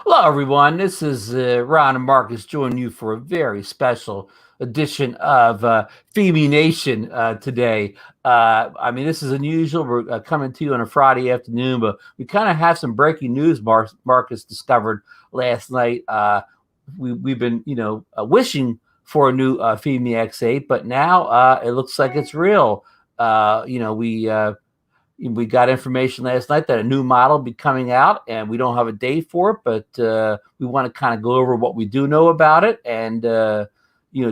Hello, everyone. This is Ron and Marcus joining you for a very special edition of Fimi Nation today. I mean, this is unusual. We're coming to you on a Friday afternoon, but we kind of have some breaking news. Marcus discovered last night. We've been, wishing for a new Fimi X8, but now it looks like it's real. We got information last night that a new model will be coming out, and we don't have a date for it, but we want to kind of go over what we do know about it and,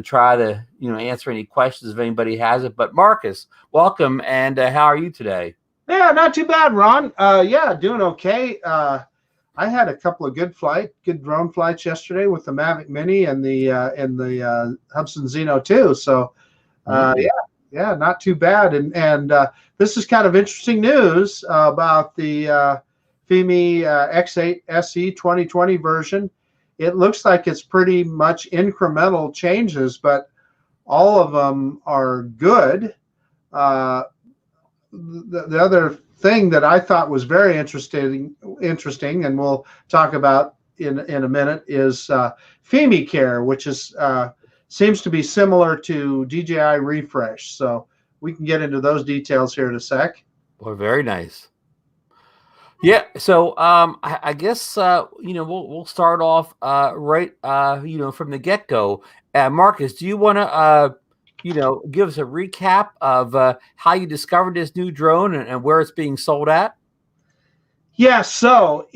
try to, answer any questions if anybody has it. But Marcus, welcome. And how are you today? Yeah, not too bad, Ron. Yeah, doing okay. I had a couple of good drone flights yesterday with the Mavic Mini and the Hubsan Zeno 2. So, yeah, not too bad. And this is kind of interesting news about the Fimi X8 SE 2020 version. It looks like it's pretty much incremental changes, but all of them are good. The other thing that I thought was very interesting, and we'll talk about in a minute, is Fimi Care, which is seems to be similar to DJI Refresh. So we can get into those details here in a sec. Well, very nice. Yeah, so I guess we'll start off right from the get-go. Marcus, do you want to give us a recap of how you discovered this new drone and where it's being sold at? Yeah, so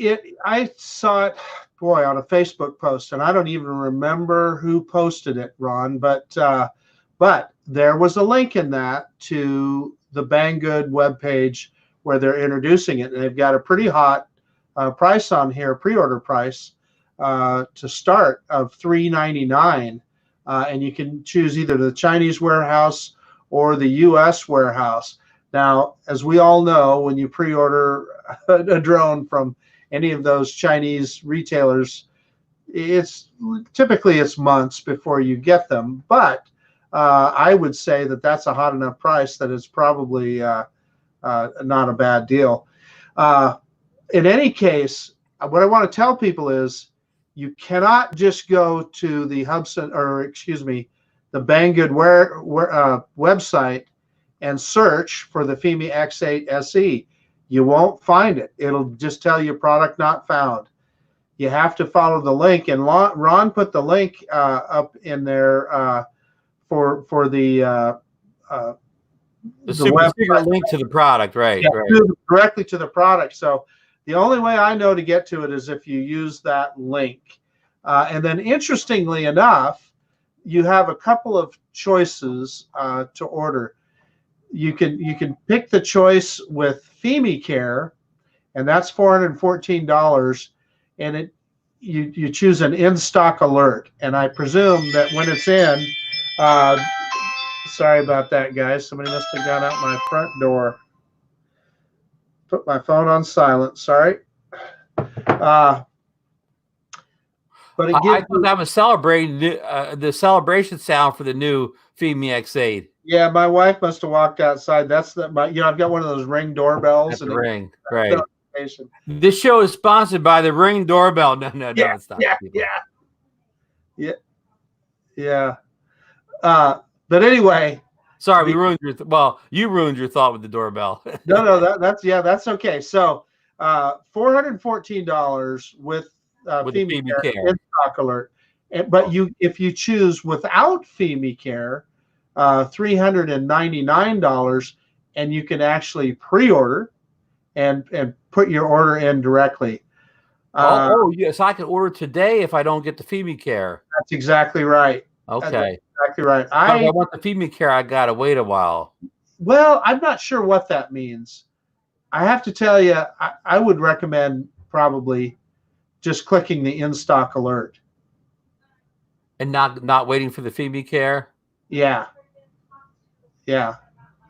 I saw it, boy, on a Facebook post, and I don't even remember who posted it, Ron, but there was a link in that to the Banggood webpage where they're introducing it, and they've got a pretty hot price on here, pre-order price to start of $399, and you can choose either the Chinese warehouse or the U.S. warehouse. Now, as we all know, when you pre-order a drone from any of those Chinese retailers, it's typically months before you get them. But I would say that that's a hot enough price that it's probably not a bad deal. In any case, what I want to tell people is you cannot just go to the the Banggood website and search for the Fimi X8 SE. You won't find it. It'll just tell you product not found. You have to follow the link, and Ron put the link up in there for the super link to the product, right? Yeah, right. Directly to the product. So the only way I know to get to it is if you use that link. And then, interestingly enough, you have a couple of choices to order. You can pick the choice with Fimi Care, and that's $414, and you choose an in-stock alert. And I presume that when it's in, sorry about that, guys. Somebody must have gone out my front door. Put my phone on silent. Sorry. But I think I'm celebrating the celebration sound for the new Fimi X8. Yeah, my wife must have walked outside. That's I've got one of those Ring doorbells. That's the Ring, right? This show is sponsored by the Ring doorbell. No, it's not. Yeah. But anyway, sorry, we ruined your. You ruined your thought with the doorbell. No, that's okay. So, $414 with Fimi Care in-stock alert, but if you choose without Fimi Care, $399, and you can actually pre-order and put your order in directly. Yes, I can order today if I don't get the Fimi Care. That's exactly right. Okay, that's exactly right. If I want the Fimi Care, I gotta wait a while. Well, I'm not sure what that means. I have to tell you, I would recommend probably just clicking the in-stock alert and not waiting for the Fimi Care. Yeah.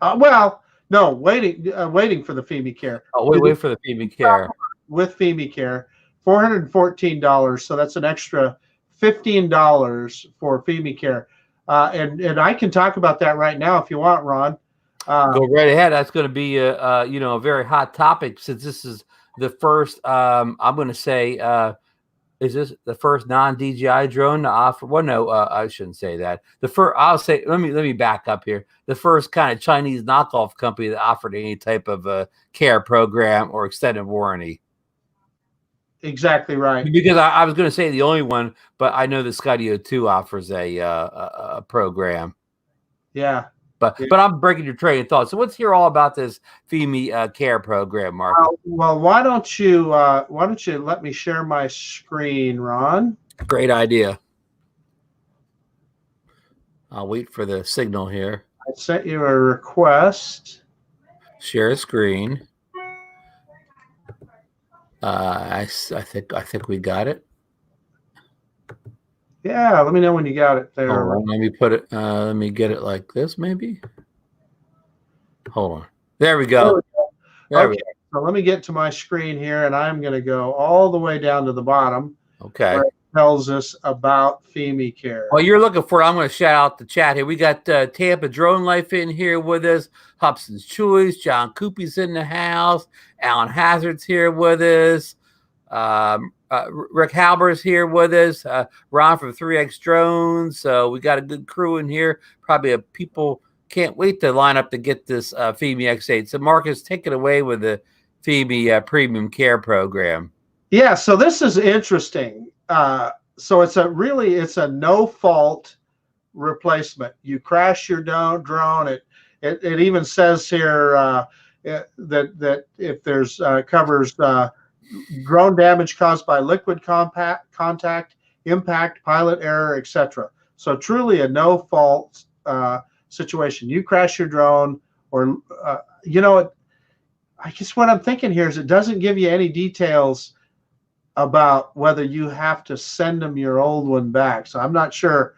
Well, no, waiting for the Fimi Care. Oh, wait for the Fimi Care. With Fimi Care, $414. So that's an extra $15 for Fimi Care. And I can talk about that right now if you want, Ron. Go right ahead. That's going to be a very hot topic since this is the first. I'm going to say Is this the first non-DJI drone to offer? Well, no, I shouldn't say that. The first, I'll say, let me back up here. The first kind of Chinese knockoff company that offered any type of care program or extended warranty. Exactly right. Because I was going to say the only one, but I know the Skydio 2 offers a program. Yeah. But I'm breaking your train of thought. So let's hear all about this Fimi care program, Mark. Well, why don't you let me share my screen, Ron? Great idea. I'll wait for the signal here. I sent you a request. Share screen. I think we got it. Yeah, let me know when you got it there. Hold on, let me put it. Let me get it like this, maybe. Hold on. There we go. Okay, so let me get to my screen here, and I'm going to go all the way down to the bottom. Okay. Where it tells us about Fimi Care. Well, you're looking for it. I'm going to shout out the chat here. We got Tampa Drone Life in here with us. Hobson's Choice. John Coopy's in the house. Alan Hazard's here with us. Rick Halber's here with us. Ron from 3X Drones. So we got a good crew in here. Probably people can't wait to line up to get this Fimi X8. So Marcus, take it away with the Fimi Premium Care Program. Yeah, so this is interesting. So it's a no-fault replacement. You crash your drone. It even says here that if there's covers drone damage caused by liquid contact, impact, pilot error, etc. So truly a no-fault situation. You crash your drone, or I guess what I'm thinking here is it doesn't give you any details about whether you have to send them your old one back. So I'm not sure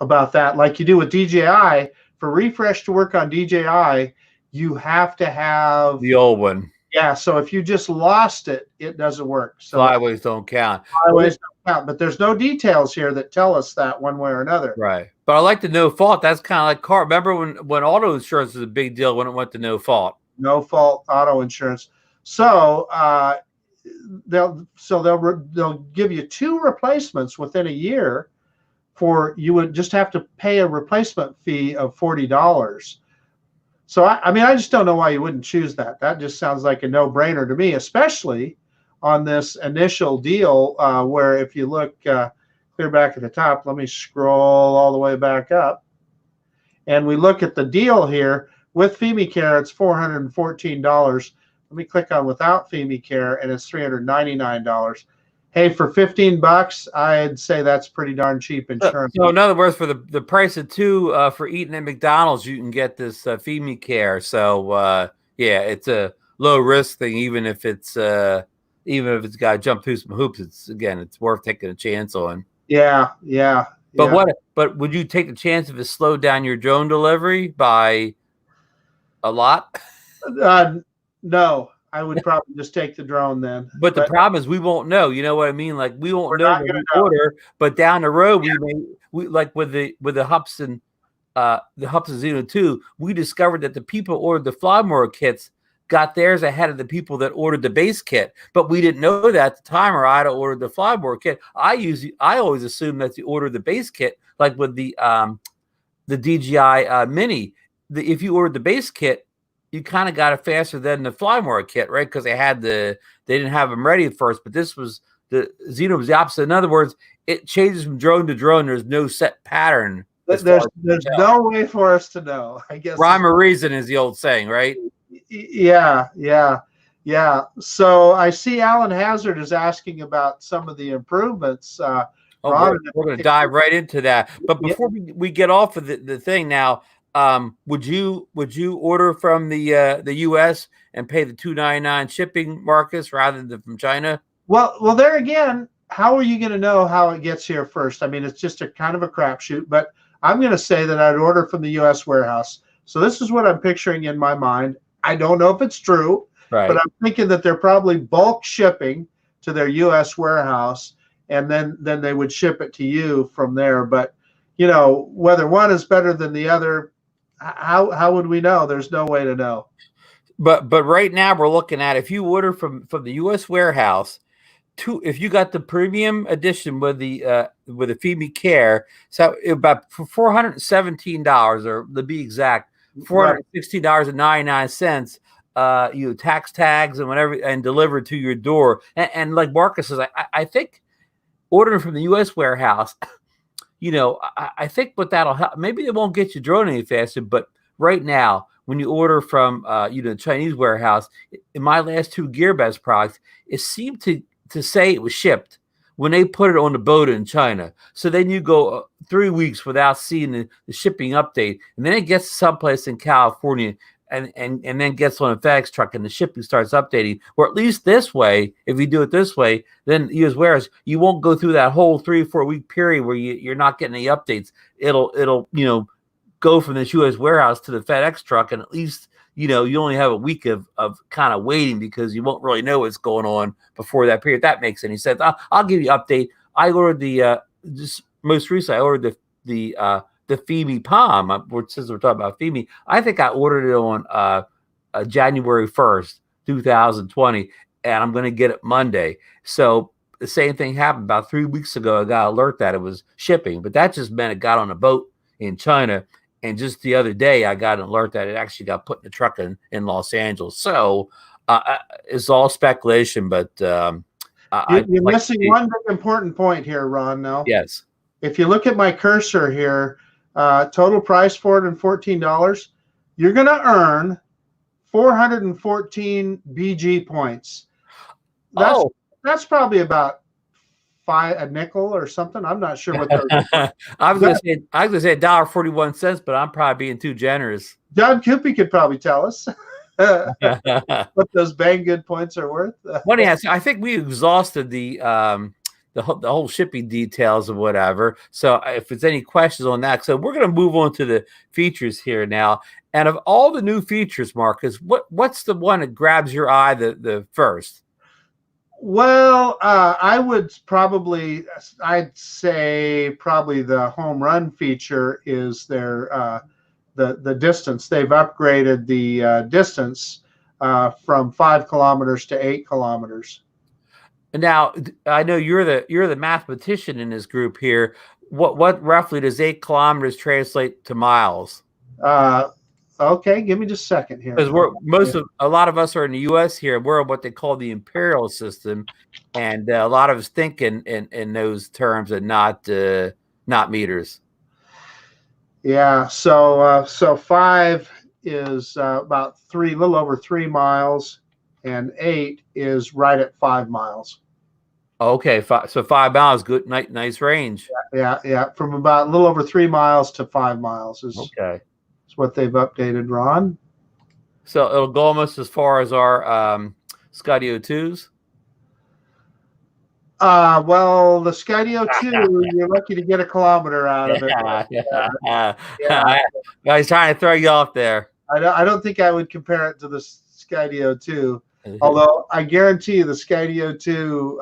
about that. Like you do with DJI, for refresh to work on DJI, you have to have the old one. Yeah, so if you just lost it, it doesn't work. So flyaways don't count. Flyaways don't count, but there's no details here that tell us that one way or another. Right. But I like the no fault. That's kind of like car. Remember when auto insurance was a big deal when it went to no fault? No fault auto insurance. So they'll give you 2 replacements within a year. You would just have to pay a replacement fee of $40. So I mean, I just don't know why you wouldn't choose that. That just sounds like a no-brainer to me, especially on this initial deal where if you look clear back at the top, let me scroll all the way back up, and we look at the deal here with Fimi Care. It's $414. Let me click on without Fimi Care, and it's $399. Hey, for $15, I'd say that's pretty darn cheap insurance. So in other words, for the price of 2 for eating at McDonald's, you can get this Fimi Care. So yeah, it's a low risk thing, even if it's got to jump through some hoops. It's worth taking a chance on. Yeah. But would you take the chance if it slowed down your drone delivery by a lot? No. I would probably just take the drone then. But the problem is we won't know. You know what I mean? Like we won't know when we order, but down the road we like with the Hubson Zeno 2, we discovered that the people who ordered the Flymore kits got theirs ahead of the people that ordered the base kit. But we didn't know that at the time, or I'd have ordered the Flymore kit. I always assumed that you ordered the base kit, like with the DJI Mini. If you ordered the base kit, you kind of got it faster than the Flymore kit, right? Because they didn't have them ready at first. But the Zeno was the opposite. In other words, it changes from drone to drone. There's no set pattern. There's no way for us to know. I guess rhyme or reason is the old saying, right? Yeah. So I see Alan Hazard is asking about some of the improvements. We're going to dive right into that. But before we get off of the thing now, would you order from the U.S. and pay the $299 shipping, Marcus, rather than from China? Well, there again, how are you going to know how it gets here first? I mean, it's just a kind of a crapshoot. But I'm going to say that I'd order from the U.S. warehouse. So this is what I'm picturing in my mind. I don't know if it's true, right, but I'm thinking that they're probably bulk shipping to their U.S. warehouse, and then they would ship it to you from there. But whether one is better than the other, how would we know? There's no way to know. But right now we're looking at, if you order from the U.S. warehouse, if you got the premium edition with the Fimi Care, so about $417, or to be exact, $416.99. You tax tags and whatever, and delivered to your door. And like Marcus says, I think ordering from the U.S. warehouse, I think what that'll help. Maybe it won't get your drone any faster, but right now, when you order from the Chinese warehouse, in my last 2 GearBest products, it seemed to say it was shipped when they put it on the boat in China. So then you go 3 weeks without seeing the shipping update, and then it gets someplace in California, and then gets on a FedEx truck, and the shipping starts updating. Or at least this way, if you do it this way, then you, as warehouse, you won't go through that whole 3 or 4 week period where you're not getting any updates. It'll go from this U.S. warehouse to the FedEx truck, and at least you only have a week of kind of waiting, because you won't really know what's going on before that period. If that makes any sense. I'll give you an update. I ordered just most recently. I ordered the Fimi Palm. Since we're talking about Fimi, I think I ordered it on January 1st, 2020, and I'm going to get it Monday. So the same thing happened about 3 weeks ago. I got an alert that it was shipping, but that just meant it got on a boat in China. And just the other day, I got an alert that it actually got put in the truck in Los Angeles. So it's all speculation, but you're missing one big important point here, Ron. Now, yes, if you look at my cursor here, total price $414, you're going to earn 414 BG points. That's probably about a nickel or something. I'm not sure what those I was gonna say $1.41, but I'm probably being too generous. John Coopy could probably tell us what those Banggood points are worth. I think we exhausted the whole shipping details of whatever. So if there's any questions on that, so we're gonna move on to the features here now. And of all the new features, Marcus, what's the one that grabs your eye the first? Well, I'd say probably the home run feature is their the distance. They've upgraded the distance from 5 kilometers to 8 kilometers. Now, I know you're the mathematician in this group here. What roughly does 8 kilometers translate to miles? Okay, give me just a second here. Because a lot of us are in the U.S. here. We're what they call the imperial system, and a lot of us think in those terms and not meters. Yeah. So 5 is about a little over 3 miles, and 8 is right at 5 miles. Okay, so 5 miles, good, nice range. Yeah. From about a little over 3 miles to 5 miles is okay. What they've updated, Ron. So it'll go almost as far as our Skydio 2s. Well, the Skydio 2, you're lucky to get a kilometer out of it. I was trying to throw you off there. I don't think I would compare it to the Skydio 2, although I guarantee you the Skydio 2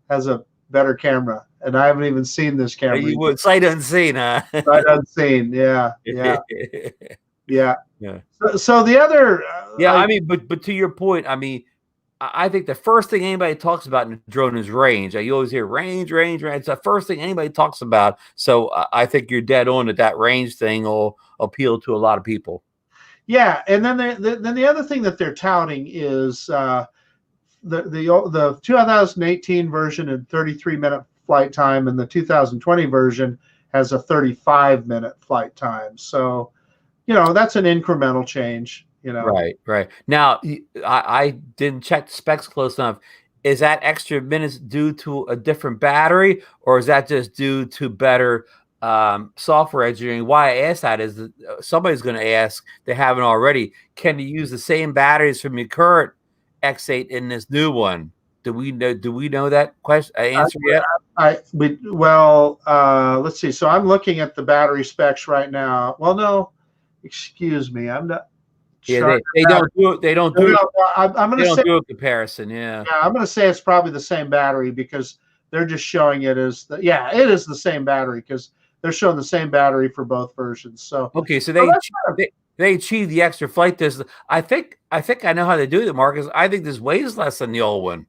has a better camera. And I haven't even seen this camera. You would sight unseen, huh? Sight unseen, yeah. So the other, I mean, but to your point, I mean, I think the first thing anybody talks about in a drone is range. You always hear range. It's the first thing anybody talks about. So I think you're dead on that range thing will appeal to a lot of people. Yeah, and then the other thing that they're touting is the 2018 version in 33-minute flight time, and the 2020 version has a 35-minute flight time. So, that's an incremental change. Right. Now, I didn't check the specs close enough. Is that extra minutes due to a different battery, or is that just due to better software engineering? Why I ask that is that somebody's going to ask, they haven't already, can you use the same batteries from your current X8 in this new one? Do we know that question answer yet? Let's see. So I'm looking at the battery specs right now. Well, no, excuse me, I'm not. Yeah, they don't do it. They don't do it. I'm going to say do a comparison. Yeah, I'm going to say it's probably the same battery, because they're just showing it as it is the same battery, because they're showing the same battery for both versions. So okay, so they achieved the extra flight distance. I think I know how they do it, Marcus. I think this weighs less than the old one.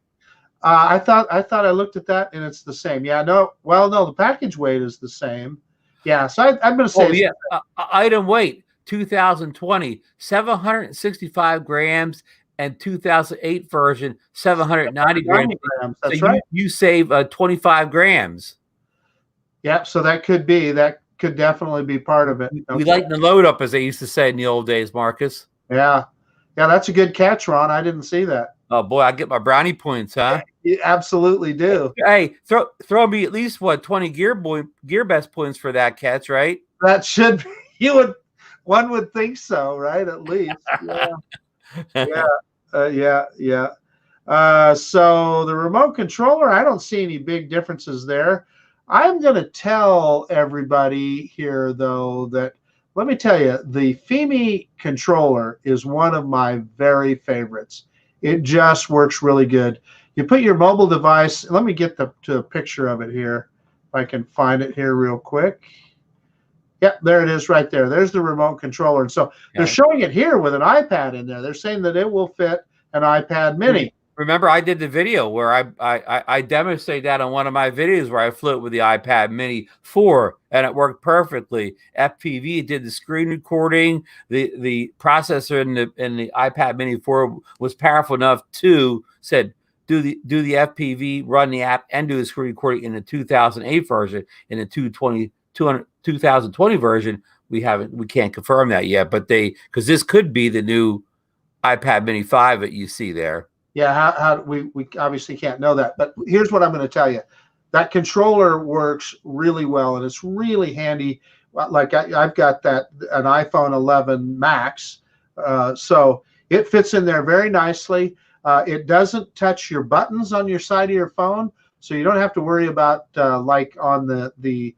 I looked at that and it's the same. Yeah, no, well, no, the package weight is the same. Yeah, so I'm going to say, Oh yeah, item weight 2020 765 grams, and 2008 version 790 grams. 90 grams. So That's right. you save 25 grams. Yeah, so that could definitely be part of it. We lighten the load up, as they used to say in the old days, Marcus. Yeah, that's a good catch, Ron. I didn't see that. Oh boy, I get my brownie points, huh? You absolutely do. Hey, throw me at least what 20 gear best points for that catch, right? That should be, one would think so, right? At least. Yeah. So the remote controller, I don't see any big differences there. I'm going to tell everybody here, though, that let me tell you, the Fimi controller is one of my very favorites. It just works really good. You put your mobile device, let me get to a picture of it here, if I can find it here real quick. Yep, there it is right there. There's the remote controller. And so they're showing it here with an iPad in there. They're saying that it will fit an iPad mini. Remember, I did the video where I demonstrated that on one of my videos where I flew it with the iPad Mini 4, and it worked perfectly. FPV did the screen recording. The processor in the iPad Mini 4 was powerful enough to do the FPV, run the app, and do the screen recording in the 2008 version. In the 2020 version, we can't confirm that yet, but because this could be the new iPad Mini 5 that you see there. Yeah, how we obviously can't know that, but here's what I'm going to tell you. That controller works really well, and it's really handy. Like I've got an iPhone 11 Max, so it fits in there very nicely. It doesn't touch your buttons on your side of your phone, so you don't have to worry about like on the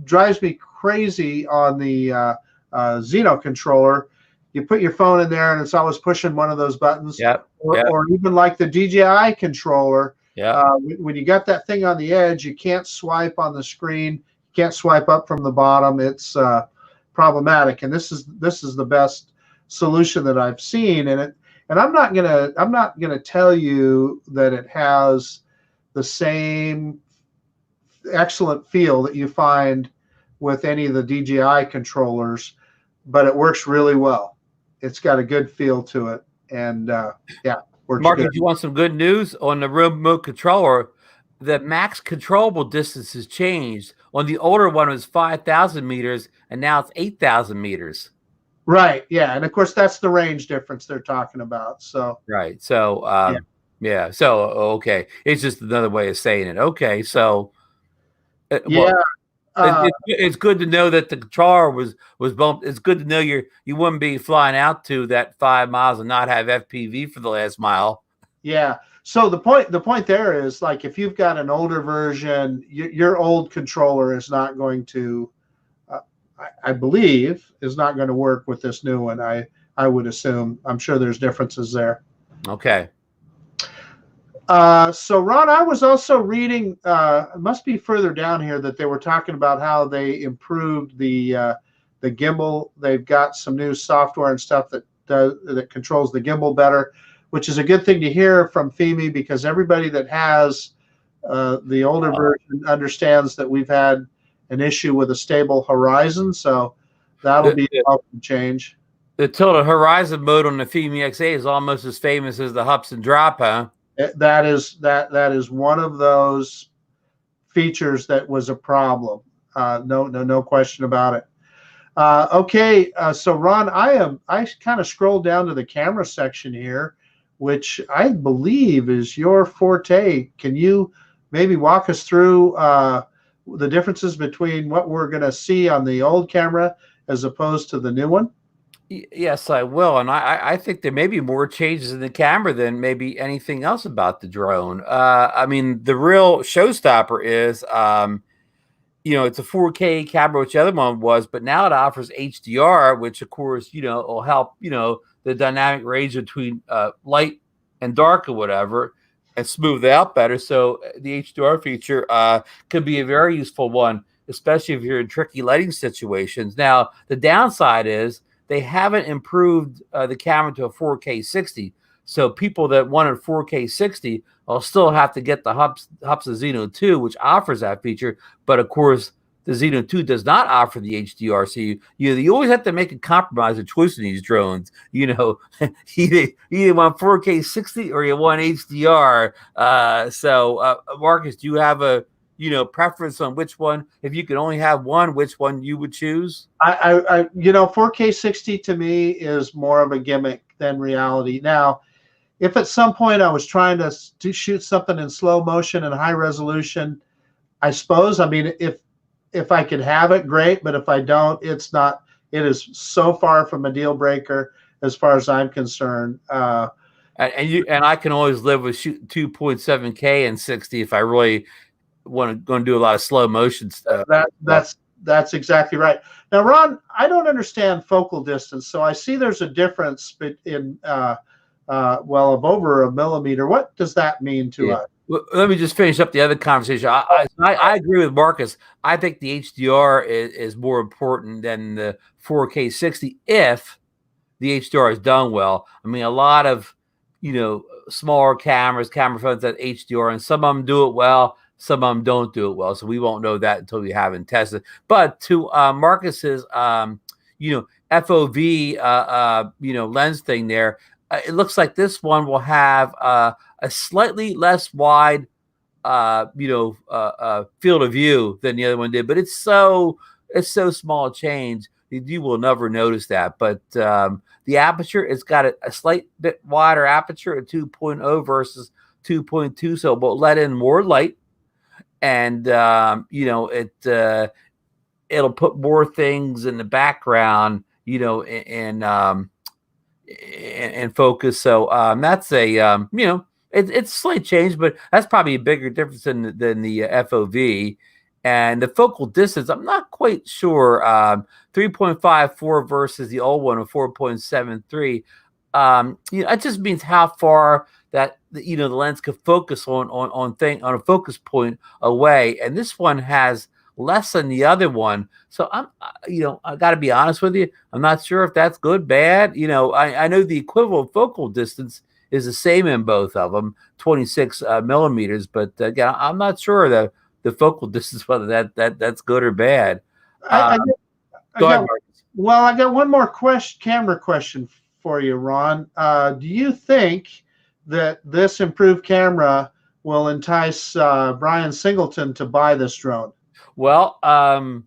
drives me crazy on the Zeno controller. You put your phone in there and it's always pushing one of those buttons. Or even like the DJI controller. When you got that thing on the edge, you can't swipe on the screen. You can't swipe up from the bottom. It's problematic. And this is the best solution that I've seen. And I'm not gonna tell you that it has the same excellent feel that you find with any of the DJI controllers, but it works really well. It's got a good feel to it, and works Marcus, good. you want some good news on the remote controller? The max controllable distance has changed. On the older one, it was 5,000 meters, and now it's 8,000 meters. Right. Yeah, and of course that's the range difference they're talking about. So right. So So okay, it's just another way of saying it. Okay. So it's good to know that the controller was bumped. It's good to know you wouldn't be flying out to that 5 miles and not have FPV for the last mile. Yeah. So the point there is, like, if you've got an older version, your old controller is not going to, I believe, is not going to work with this new one. I would assume. I'm sure there's differences there. Okay. So Ron, I was also reading, it must be further down here, that they were talking about how they improved the gimbal. They've got some new software and stuff that controls the gimbal better, which is a good thing to hear from Fimi, because everybody that has the older version understands that we've had an issue with a stable horizon. So that'll be a welcome change. The tilted horizon mode on the Fimi X8 is almost as famous as the hups and drop, huh? That is one of those features that was a problem. No question about it. Okay, so Ron, I kind of scrolled down to the camera section here, which I believe is your forte. Can you maybe walk us through the differences between what we're going to see on the old camera as opposed to the new one? Yes, I will. And I think there may be more changes in the camera than maybe anything else about the drone. I mean, the real showstopper is, it's a 4K camera, which the other one was, but now it offers HDR, which of course, will help, the dynamic range between light and dark or whatever, and smooth it out better. So the HDR feature could be a very useful one, especially if you're in tricky lighting situations. Now, the downside is they haven't improved the camera to a 4K 60. So people that wanted 4K 60 will still have to get the Hupsa Xeno 2, which offers that feature. But of course, the Xeno 2 does not offer the HDR. So you always have to make a compromise, a choice in these drones. You know, either want 4K 60 or you want HDR. Marcus, do you have a preference on which one? If you could only have one, which one you would choose? 4K 60 to me is more of a gimmick than reality. Now, if at some point I was trying to shoot something in slow motion and high resolution, I suppose, I mean, if I could have it, great. But if I don't, it is so far from a deal breaker as far as I'm concerned. And I can always live with shooting 2.7K and 60 if I really going to do a lot of slow motion stuff. That's exactly right. Now, Ron, I don't understand focal distance, so I see there's a difference in of over a millimeter. What does that mean to us? Well, let me just finish up the other conversation. I agree with Marcus. I think the HDR is more important than the 4K 60 if the HDR is done well. I mean, a lot of smaller camera phones that HDR, and some of them do it well, some of them don't do it well. So we won't know that until we haven't tested. But to Marcus's FOV lens thing there, it looks like this one will have a slightly less wide field of view than the other one did, but it's so small a change you will never notice that. But the aperture, it's got a slight bit wider aperture at 2.0 versus 2.2, so it will let in more light, and it'll put more things in the background, in focus. So that's a it's a slight change, but that's probably a bigger difference than the FOV. And the focal distance, I'm not quite sure. 3.54 versus the old one of 4.73. It just means how far that the lens could focus on a focus point away, and this one has less than the other one. So I got to be honest with you. I'm not sure if that's good, bad. I know the equivalent focal distance is the same in both of them, 26 millimeters. But again, I'm not sure the focal distance, whether that's good or bad. I got one more camera question for you, Ron. Do you think that this improved camera will entice Brian Singleton to buy this drone? Well, I'm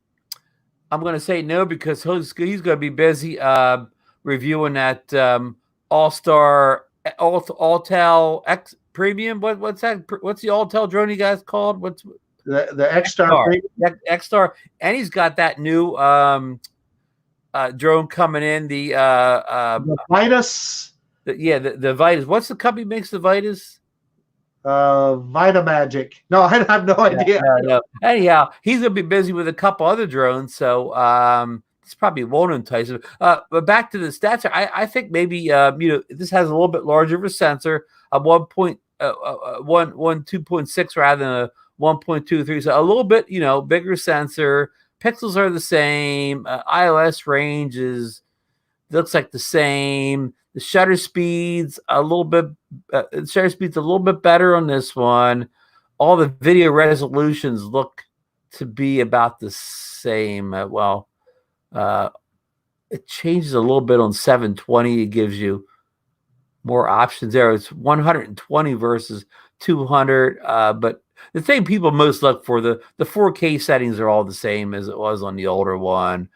going to say no, because he's going to be busy reviewing that All-Star Alltel X Premium. What's that? What's the Alltel drone you guys called? What's the X-Star? X-Star, and he's got that new drone coming in. The Vitus. The Vitus. What's the company makes the Vitus? Vitamagic. No, I have no idea. No. Anyhow, he's gonna be busy with a couple other drones, so this probably won't entice him. But back to the stats, I think maybe this has a little bit larger of a sensor, a 2.6 rather than a 1.23, so a little bit bigger sensor. Pixels are the same. iOS range looks like the same. The shutter speed's a little bit better on this one. All the video resolutions look to be about the same. It changes a little bit on 720. It gives you more options there. It's 120 versus 200. But the thing people most look for, the 4K settings are all the same as it was on the older one.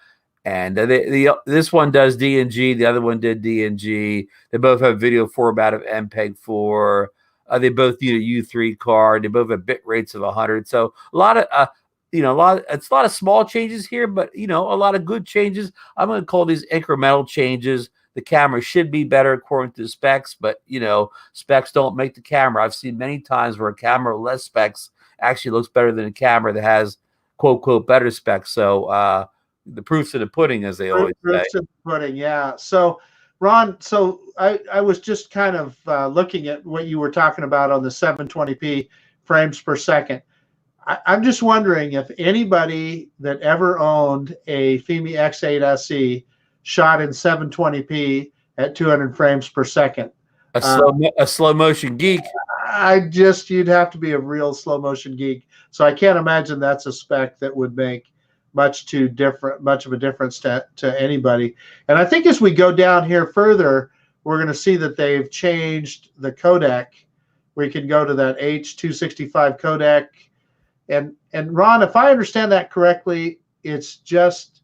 And this one does DNG, the other one did DNG. They both have video format of MPEG-4. They both need a U3 card. They both have bit rates of 100. So a lot of it's a lot of small changes here, but a lot of good changes. I'm going to call these incremental changes. The camera should be better according to the specs, but specs don't make the camera. I've seen many times where a camera with less specs actually looks better than a camera that has quote quote better specs. So the proof's in the pudding, as they always say. Proof's in the pudding, yeah. So, Ron, I was just kind of looking at what you were talking about on the 720p frames per second. I'm just wondering if anybody that ever owned a Fimi X8 SE shot in 720p at 200 frames per second. A slow motion geek. You'd have to be a real slow motion geek. So I can't imagine that's a spec that would make much of a difference to anybody. And I think as we go down here further, we're going to see that they've changed the codec. We can go to that H.265 codec. And Ron, if I understand that correctly, it's just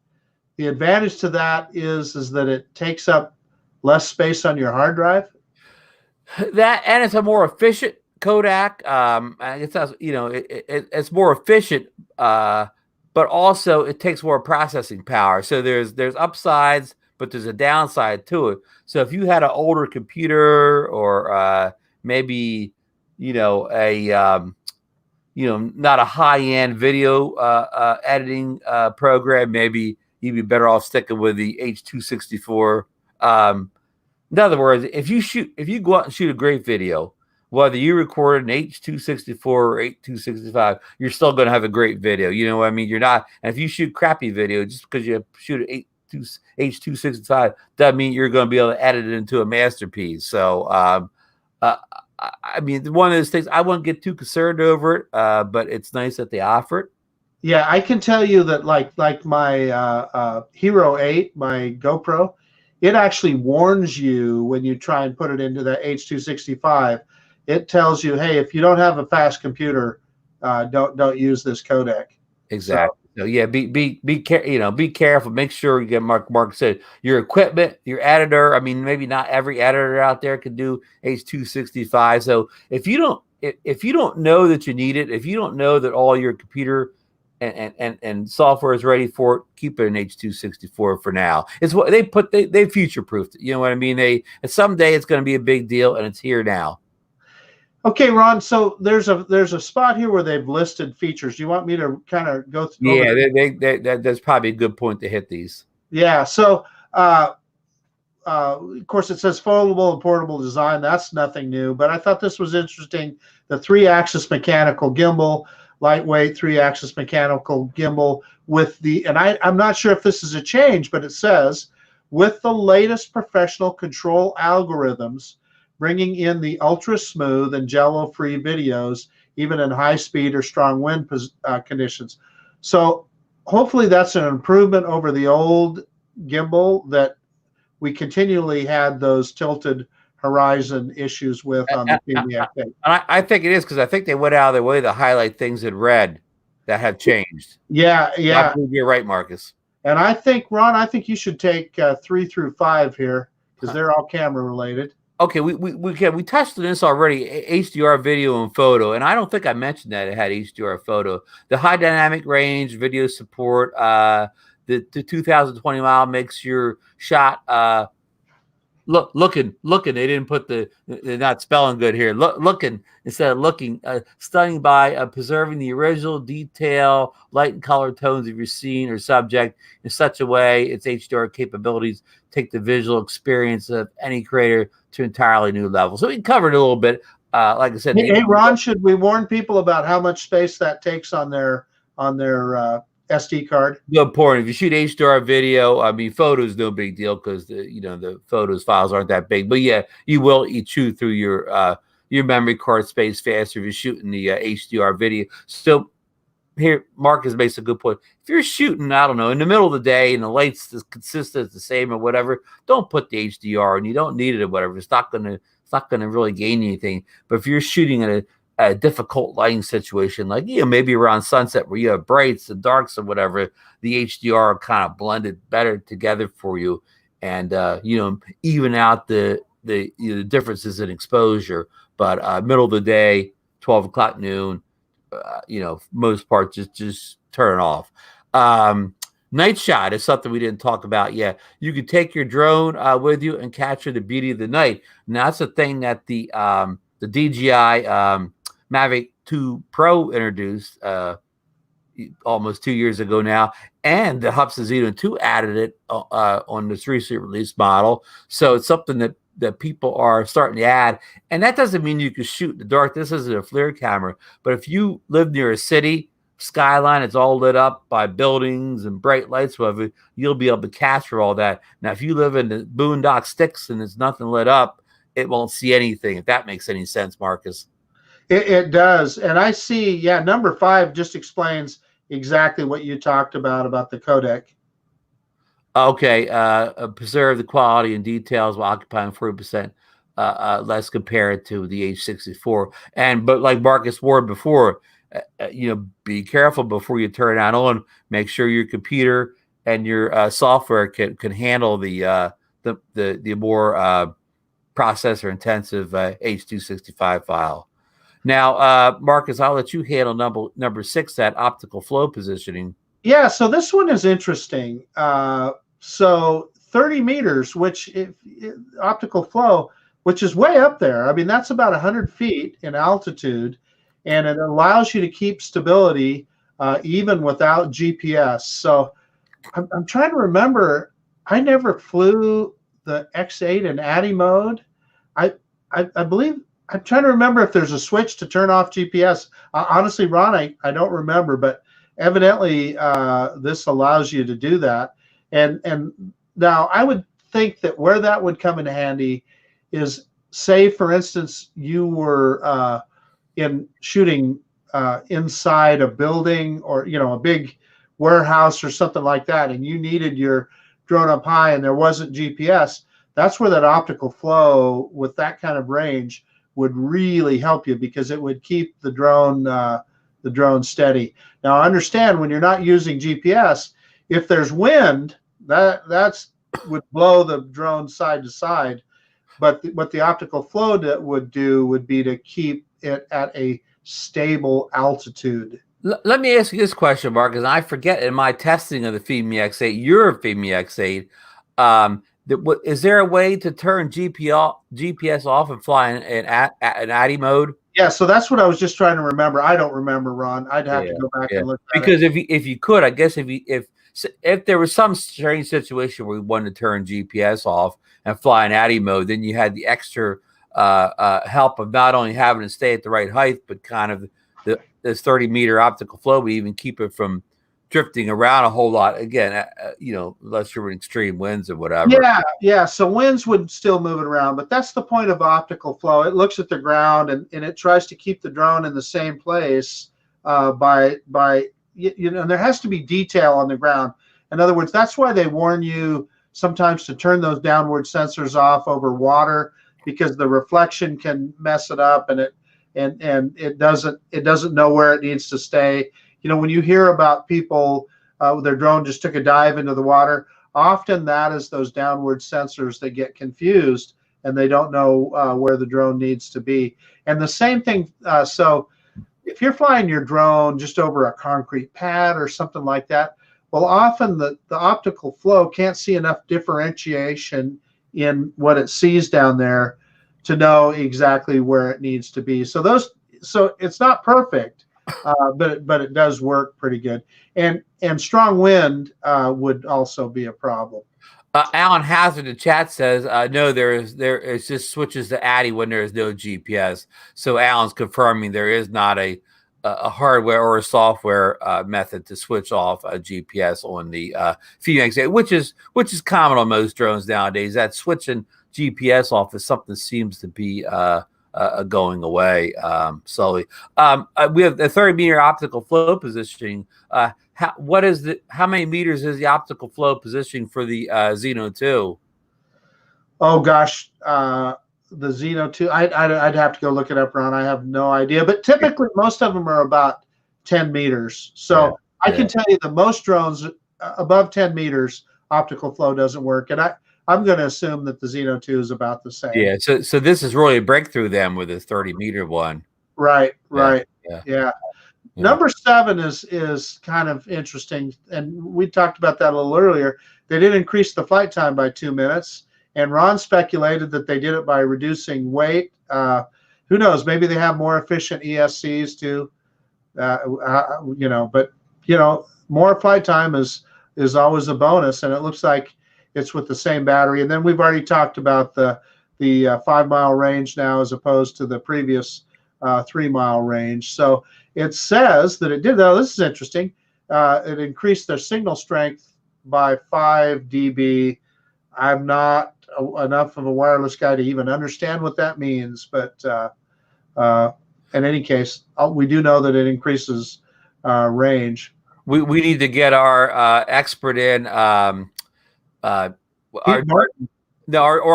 the advantage to that is that it takes up less space on your hard drive. That, and it's a more efficient codec. It's more efficient, but also it takes more processing power. So there's upsides, but there's a downside to it. So if you had an older computer or maybe not a high-end video editing program, maybe you'd be better off sticking with the H.264. In other words, if you go out and shoot a great video, whether you record an H.264 or H.265, you're still going to have a great video. You know what I mean? You're not. And if you shoot crappy video, just because you shoot an H.265, doesn't mean you're going to be able to edit it into a masterpiece. So, I mean, one of those things, I wouldn't get too concerned over it, but it's nice that they offer it. Yeah, I can tell you that like my Hero 8, my GoPro, it actually warns you when you try and put it into the H.265. It tells you, hey, if you don't have a fast computer, don't use this codec. Exactly. So yeah, be careful. Make sure you get Mark said your equipment, your editor. I mean, maybe not every editor out there can do H.265. So if you don't know that you need it, if you don't know that all your computer and software is ready for it, keep it in H.264 for now. It's what they future proofed it. You know what I mean? And someday it's going to be a big deal, and it's here now. Okay, Ron. So there's a spot here where they've listed features. Do you want me to kind of go through? Yeah, that's probably a good point to hit these. Yeah. So of course it says foldable and portable design. That's nothing new, but I thought this was interesting. The 3-axis mechanical gimbal, lightweight 3-axis mechanical gimbal with I'm not sure if this is a change, but it says with the latest professional control algorithms, bringing in the ultra smooth and jello-free videos, even in high speed or strong wind conditions. So hopefully that's an improvement over the old gimbal that we continually had those tilted horizon issues with on the Fimi X8. I think it is, because I think they went out of their way to highlight things in red that have changed. Yeah. I believe you're right, Marcus. And I think, Ron, you should take 3 through 5 here, because they're all camera related. Okay, we touched on this already, HDR video and photo, and I don't think I mentioned that it had HDR photo. The high dynamic range, video support, the 2020 mile makes your shot looking. They didn't put they're not spelling good here. Looking instead of looking, stunning by preserving the original detail, light and color tones of your scene or subject in such a way its HDR capabilities take the visual experience of any creator to entirely new levels. So we covered a little bit. Like I said, hey Ron, should we warn people about how much space that takes on their SD card? Good point. If you shoot HDR video, I mean, photos no big deal, because the photos files aren't that big. But yeah, you will chew through your memory card space faster if you're shooting the HDR video. So here, Marcus makes a good point. If you're shooting, I don't know, in the middle of the day and the light's consistent, the same or whatever, don't put the HDR, and you don't need it or whatever. It's not gonna really gain anything. But if you're shooting at a difficult lighting situation, like maybe around sunset where you have brights and darks or whatever, the HDR are kind of blended better together for you, and even out the differences in exposure. But middle of the day, 12 o'clock noon, most parts just turn off. Night shot is something we didn't talk about yet. You can take your drone with you and capture the beauty of the night. Now that's a thing that the DJI Mavic 2 Pro introduced almost 2 years ago now, and the Hubsan Zeno 2 added it on this recent release model. So it's something that people are starting to add, and that doesn't mean you can shoot in the dark. This isn't a FLIR camera, but if you live near a city skyline, it's all lit up by buildings and bright lights, whatever, you'll be able to capture all that. Now, if you live in the boondock sticks and there's nothing lit up, it won't see anything, if that makes any sense, Marcus. It does. And I see, yeah, number 5 just explains exactly what you talked about the codec. Okay, preserve the quality and details while occupying 40% less compared to the H64. But like Marcus warned before, be careful before you turn that on. Make sure your computer and your software can handle the more processor intensive H265 file. Now, Marcus, I'll let you handle number 6, that optical flow positioning. Yeah, so this one is interesting. So 30 meters, optical flow, which is way up there. I mean, that's about 100 feet in altitude, and it allows you to keep stability even without GPS. So I'm trying to remember. I never flew the X8 in ADI mode. I believe I'm trying to remember if there's a switch to turn off GPS. Honestly, Ron, I don't remember, but evidently this allows you to do that. And now I would think that where that would come in handy is, say, for instance, you were in shooting inside a building or, a big warehouse or something like that, and you needed your drone up high and there wasn't GPS. That's where that optical flow with that kind of range would really help you, because it would keep the drone steady. Now, understand, when you're not using GPS, if there's wind, that's would blow the drone side to side. But what the optical flow would do would be to keep it at a stable altitude. Let me ask you this question, Marcus. I forget, in my testing of the Fimi X8, your Fimi X8, is there a way to turn GPS off and fly in ADI mode? Yeah, so that's what I was just trying to remember. I don't remember, Ron. I'd have to go back and look at because it. If you could, I guess if there was some strange situation where we wanted to turn GPS off and fly in ADI mode, then you had the extra help of not only having to stay at the right height, but kind of this 30-meter optical flow would even keep it from drifting around a whole lot. Again, unless you're in extreme winds or whatever. Yeah. So winds would still move it around, but that's the point of optical flow. It looks at the ground and it tries to keep the drone in the same place by there has to be detail on the ground. In other words, that's why they warn you sometimes to turn those downward sensors off over water, because the reflection can mess it up, and it doesn't know where it needs to stay. When you hear about people, their drone just took a dive into the water, often that is those downward sensors that get confused and they don't know where the drone needs to be. And the same thing, so if you're flying your drone just over a concrete pad or something like that, well, often the optical flow can't see enough differentiation in what it sees down there to know exactly where it needs to be. So it's not perfect. But it does work pretty good, and strong wind would also be a problem. Alan Hazard in the chat says no, there is just switches to ADI when there is no GPS. So Alan's confirming there is not a hardware or a software method to switch off a GPS on the Fimi X8, which is common on most drones nowadays. That switching GPS off is something that seems to be going away slowly. We have the 30-meter optical flow positioning. How many meters is the optical flow positioning for the Xeno 2? Oh gosh, the Xeno 2. I'd have to go look it up, Ron. I have no idea. But typically, most of them are about 10 meters. So I can tell you that most drones above 10 meters, optical flow doesn't work. And I'm going to assume that the Xeno 2 is about the same. Yeah, so this is really a breakthrough then with this 30-meter one. Right. Yeah. Number 7 is kind of interesting, and we talked about that a little earlier. They did increase the flight time by 2 minutes, and Ron speculated that they did it by reducing weight. Who knows? Maybe they have more efficient ESCs too. But more flight time is always a bonus, and it looks like it's with the same battery. And then we've already talked about the 5-mile range now as opposed to the previous 3-mile range. So it says that it did, though, this is interesting, it increased their signal strength by 5 dB. I'm not enough of a wireless guy to even understand what that means. But in any case, we do know that it increases range. We need to get our expert in, our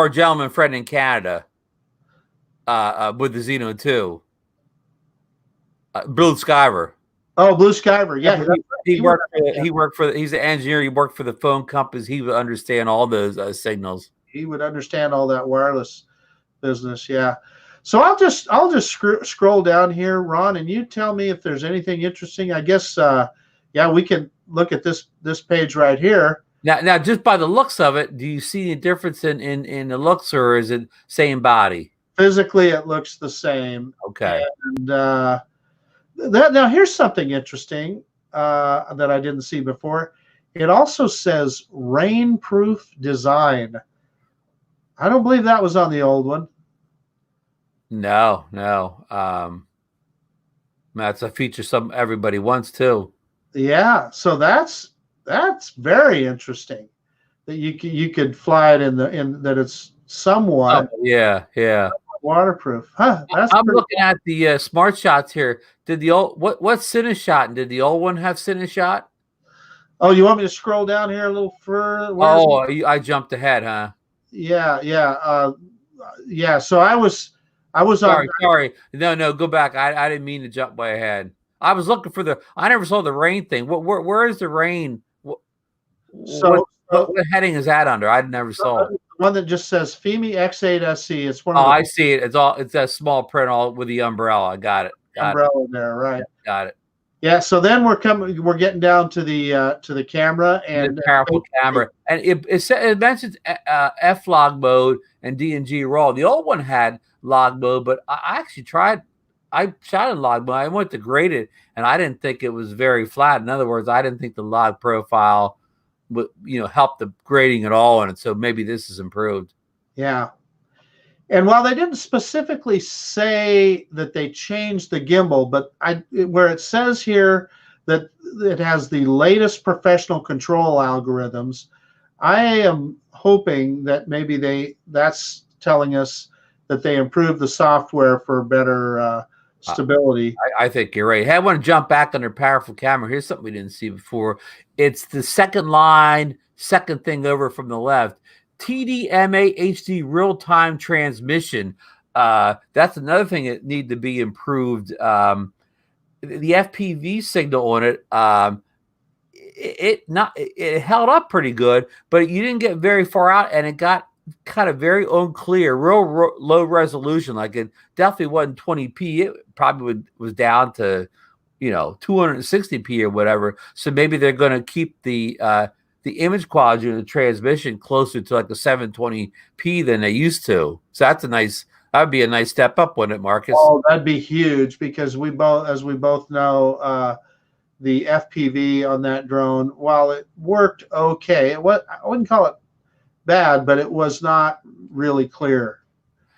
gentleman friend in Canada, with the Xeno 2, Blue Skyver. Oh, Blue Skyver, yeah. He worked for. He's an engineer. He worked for the phone companies. He would understand all those signals. He would understand all that wireless business, yeah. So I'll just scroll down here, Ron, and you tell me if there's anything interesting. I guess, yeah, we can look at this page right here. Now, just by the looks of it, do you see a difference in the looks, or is it same body? Physically, it looks the same. Okay. And now here's something interesting that I didn't see before. It also says rainproof design. I don't believe that was on the old one. No. That's a feature everybody wants too. Yeah, so that's very interesting that you could fly it in that it's somewhat waterproof. Huh, I'm looking at the smart shots here. Did the old what's Cineshot, and did the old one have Cineshot? Oh, you want me to scroll down here a little further? I jumped ahead, huh? Yeah. So I was sorry. No, go back. I didn't mean to jump way ahead. I was looking for I never saw the rain thing. Where is the rain? What heading is that under? I never saw it. One that just says Fimi X8 SE. It's one. I see it. It's a small print all with the umbrella. I got it. Umbrella there, right? Got it. Yeah. So then we're getting down to the camera and the powerful camera, and it mentions F-log mode and D&G RAW. The old one had log mode, but I actually tried. I shot in log mode. I went to grade it, and I didn't think it was very flat. In other words, I didn't think the log profile would, help the grading at all in it. So maybe this is improved. Yeah. And while they didn't specifically say that they changed the gimbal, but where it says here that it has the latest professional control algorithms, I am hoping that maybe that's telling us that they improved the software for better stability. I think you're right. Hey, I want to jump back on their powerful camera. Here's something we didn't see before. It's the second thing over from the left. TDMA HD real-time transmission. That's another thing that need to be improved. The FPV signal on it held up pretty good, but you didn't get very far out, and it got kind of very unclear, real low resolution. Like, it definitely wasn't 20p. It probably was down to 260p or whatever. So maybe they're going to keep the image quality of the transmission closer to like the 720p than they used to. So that would be a nice step up, wouldn't it, Marcus? Oh, that'd be huge, because as we both know, the FPV on that drone, while it worked okay, I wouldn't call it bad, but it was not really clear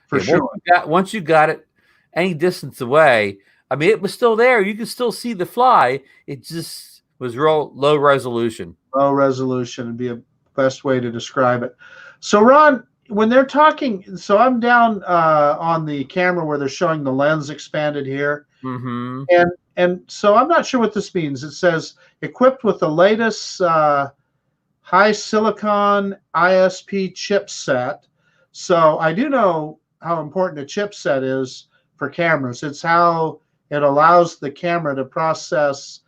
for sure. Once you got it any distance away, I mean, it was still there. You could still see the fly. It just was real low resolution. Low resolution would be a best way to describe it. So, Ron, when they're talking, so I'm down on the camera where they're showing the lens expanded here. Mm-hmm. And so I'm not sure what this means. It says equipped with the latest high silicon ISP chipset. So I do know how important a chipset is for cameras. It's how it allows the camera to process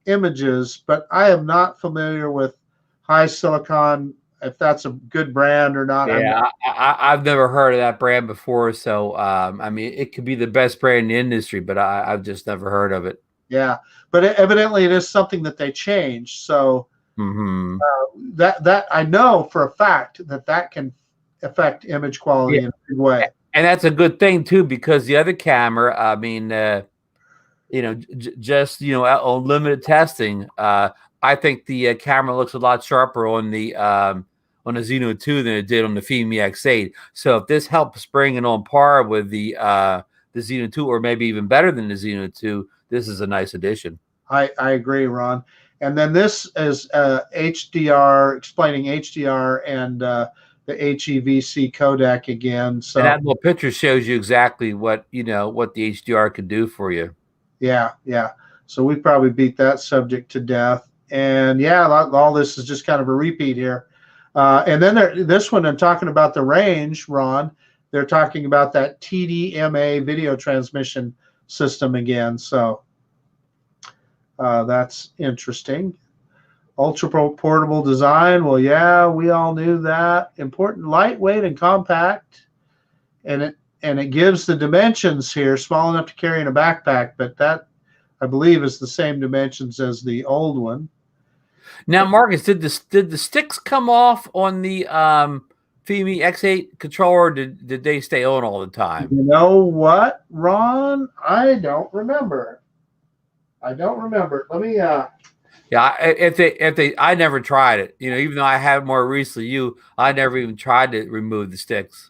images, but I am not familiar with high silicon, if that's a good brand or not. Yeah, I've never heard of that brand before. So, I mean, it could be the best brand in the industry, but I've just never heard of it. Yeah, but evidently it is something that they changed. So that I know for a fact that can affect image quality in a big way. And that's a good thing too, because the other camera, I mean, just on limited testing, I think the camera looks a lot sharper on the Xeno 2 than it did on the Fimi X8. So if this helps bring it on par with the Xeno 2, or maybe even better than the Xeno 2, this is a nice addition. I agree, Ron. And then this is HDR, explaining HDR and the HEVC codec again. So And that little picture shows you exactly what what the HDR could do for you. yeah. So we probably beat that subject to death. And yeah, all this is just kind of a repeat here. And then this one, I'm talking about the range, Ron. They're talking about that TDMA video transmission system again. So that's interesting. Ultra portable design. Well, yeah, we all knew that. Important, lightweight and compact, and it gives the dimensions here, small enough to carry in a backpack. But that, I believe, is the same dimensions as the old one. Now, Marcus, did the sticks come off on the Fimi X8 controller? Or did they stay on all the time? You know what, Ron? I don't remember. Let me. Yeah, if they, I never tried it. Even though I have more recently, I never even tried to remove the sticks.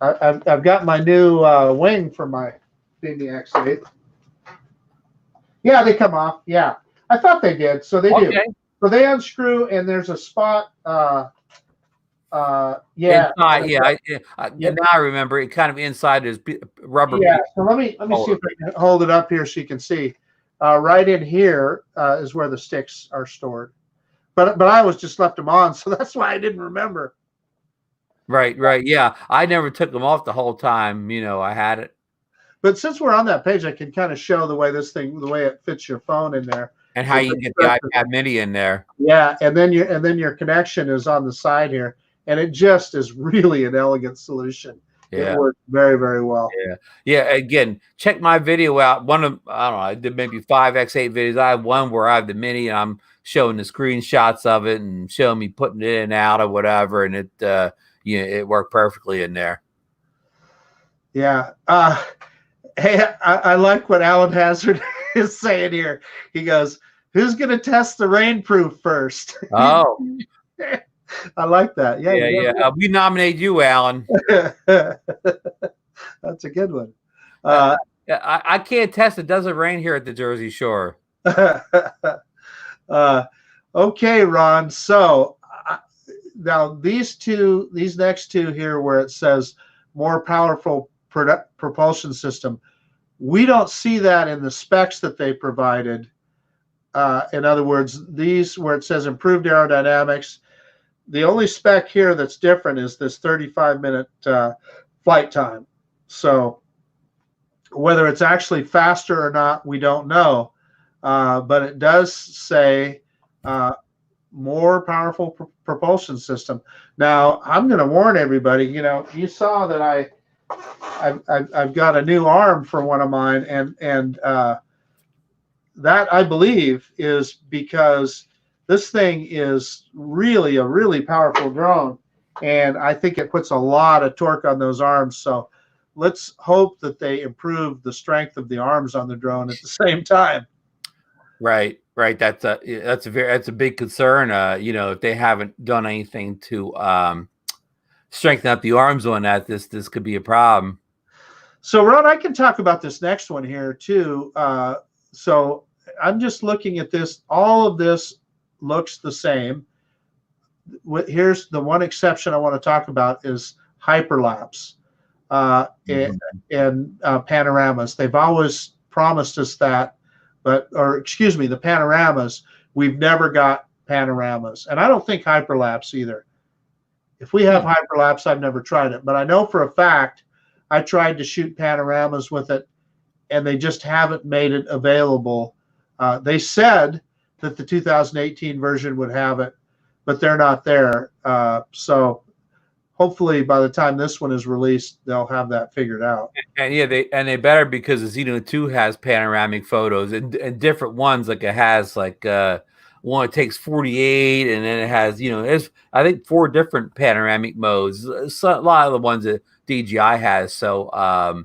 I've got my new wing for my Fimi X8. Yeah, they come off. Yeah, I thought they did. So they do. So they unscrew, and there's a spot. Yeah. Inside, yeah. Now I remember it. Kind of inside is rubber. Yeah. So let me see if I can hold it up here so you can see. Right in here is where the sticks are stored, but I was just left them on, so that's why I didn't remember. Right. Yeah, I never took them off the whole time. I had it. But since we're on that page, I can kind of show the way the way it fits your phone in there, and how you get the iPad Mini in there. Yeah, and then your connection is on the side here, and it just is really an elegant solution. Yeah. It worked very, very well. Yeah. Again, check my video out. I don't know, I did maybe 5 X8 videos. I have one where I have the Mini, and I'm showing the screenshots of it and showing me putting it in and out or whatever, and it it worked perfectly in there. Yeah. Hey, I like what Alan Hazard is saying here. He goes, "Who's going to test the rainproof first?" Oh. I like that. Yeah. We nominate you, Alan. That's a good one. I can't test. It doesn't rain here at the Jersey Shore. Okay, Ron. So now these next two here, where it says more powerful propulsion system, we don't see that in the specs that they provided. In other words, these where it says improved aerodynamics. The only spec here that's different is this 35-minute flight time. So whether it's actually faster or not, we don't know. But it does say more powerful propulsion system. Now, I'm going to warn everybody. You saw that I've got a new arm for one of mine, and that I believe is because this thing is really a really powerful drone, and I think it puts a lot of torque on those arms. So let's hope that they improve the strength of the arms on the drone at the same time. Right. That's a big concern. If they haven't done anything to strengthen up the arms on that, this could be a problem. So Ron, I can talk about this next one here too. So I'm just looking at this. All of this looks the same. Here's the one exception I want to talk about is Hyperlapse and panoramas. They've always promised us that, the panoramas. We've never got panoramas, and I don't think Hyperlapse either. If we have Hyperlapse, I've never tried it, but I know for a fact I tried to shoot panoramas with it, and they just haven't made it available. They said that the 2018 version would have it, but they're not there. So hopefully by the time this one is released, they'll have that figured out. And yeah, they better, because the Xeno 2 has panoramic photos and different ones. Like it has one it takes 48, and then it has it's I think 4 different panoramic modes. So a lot of the ones that DJI has. So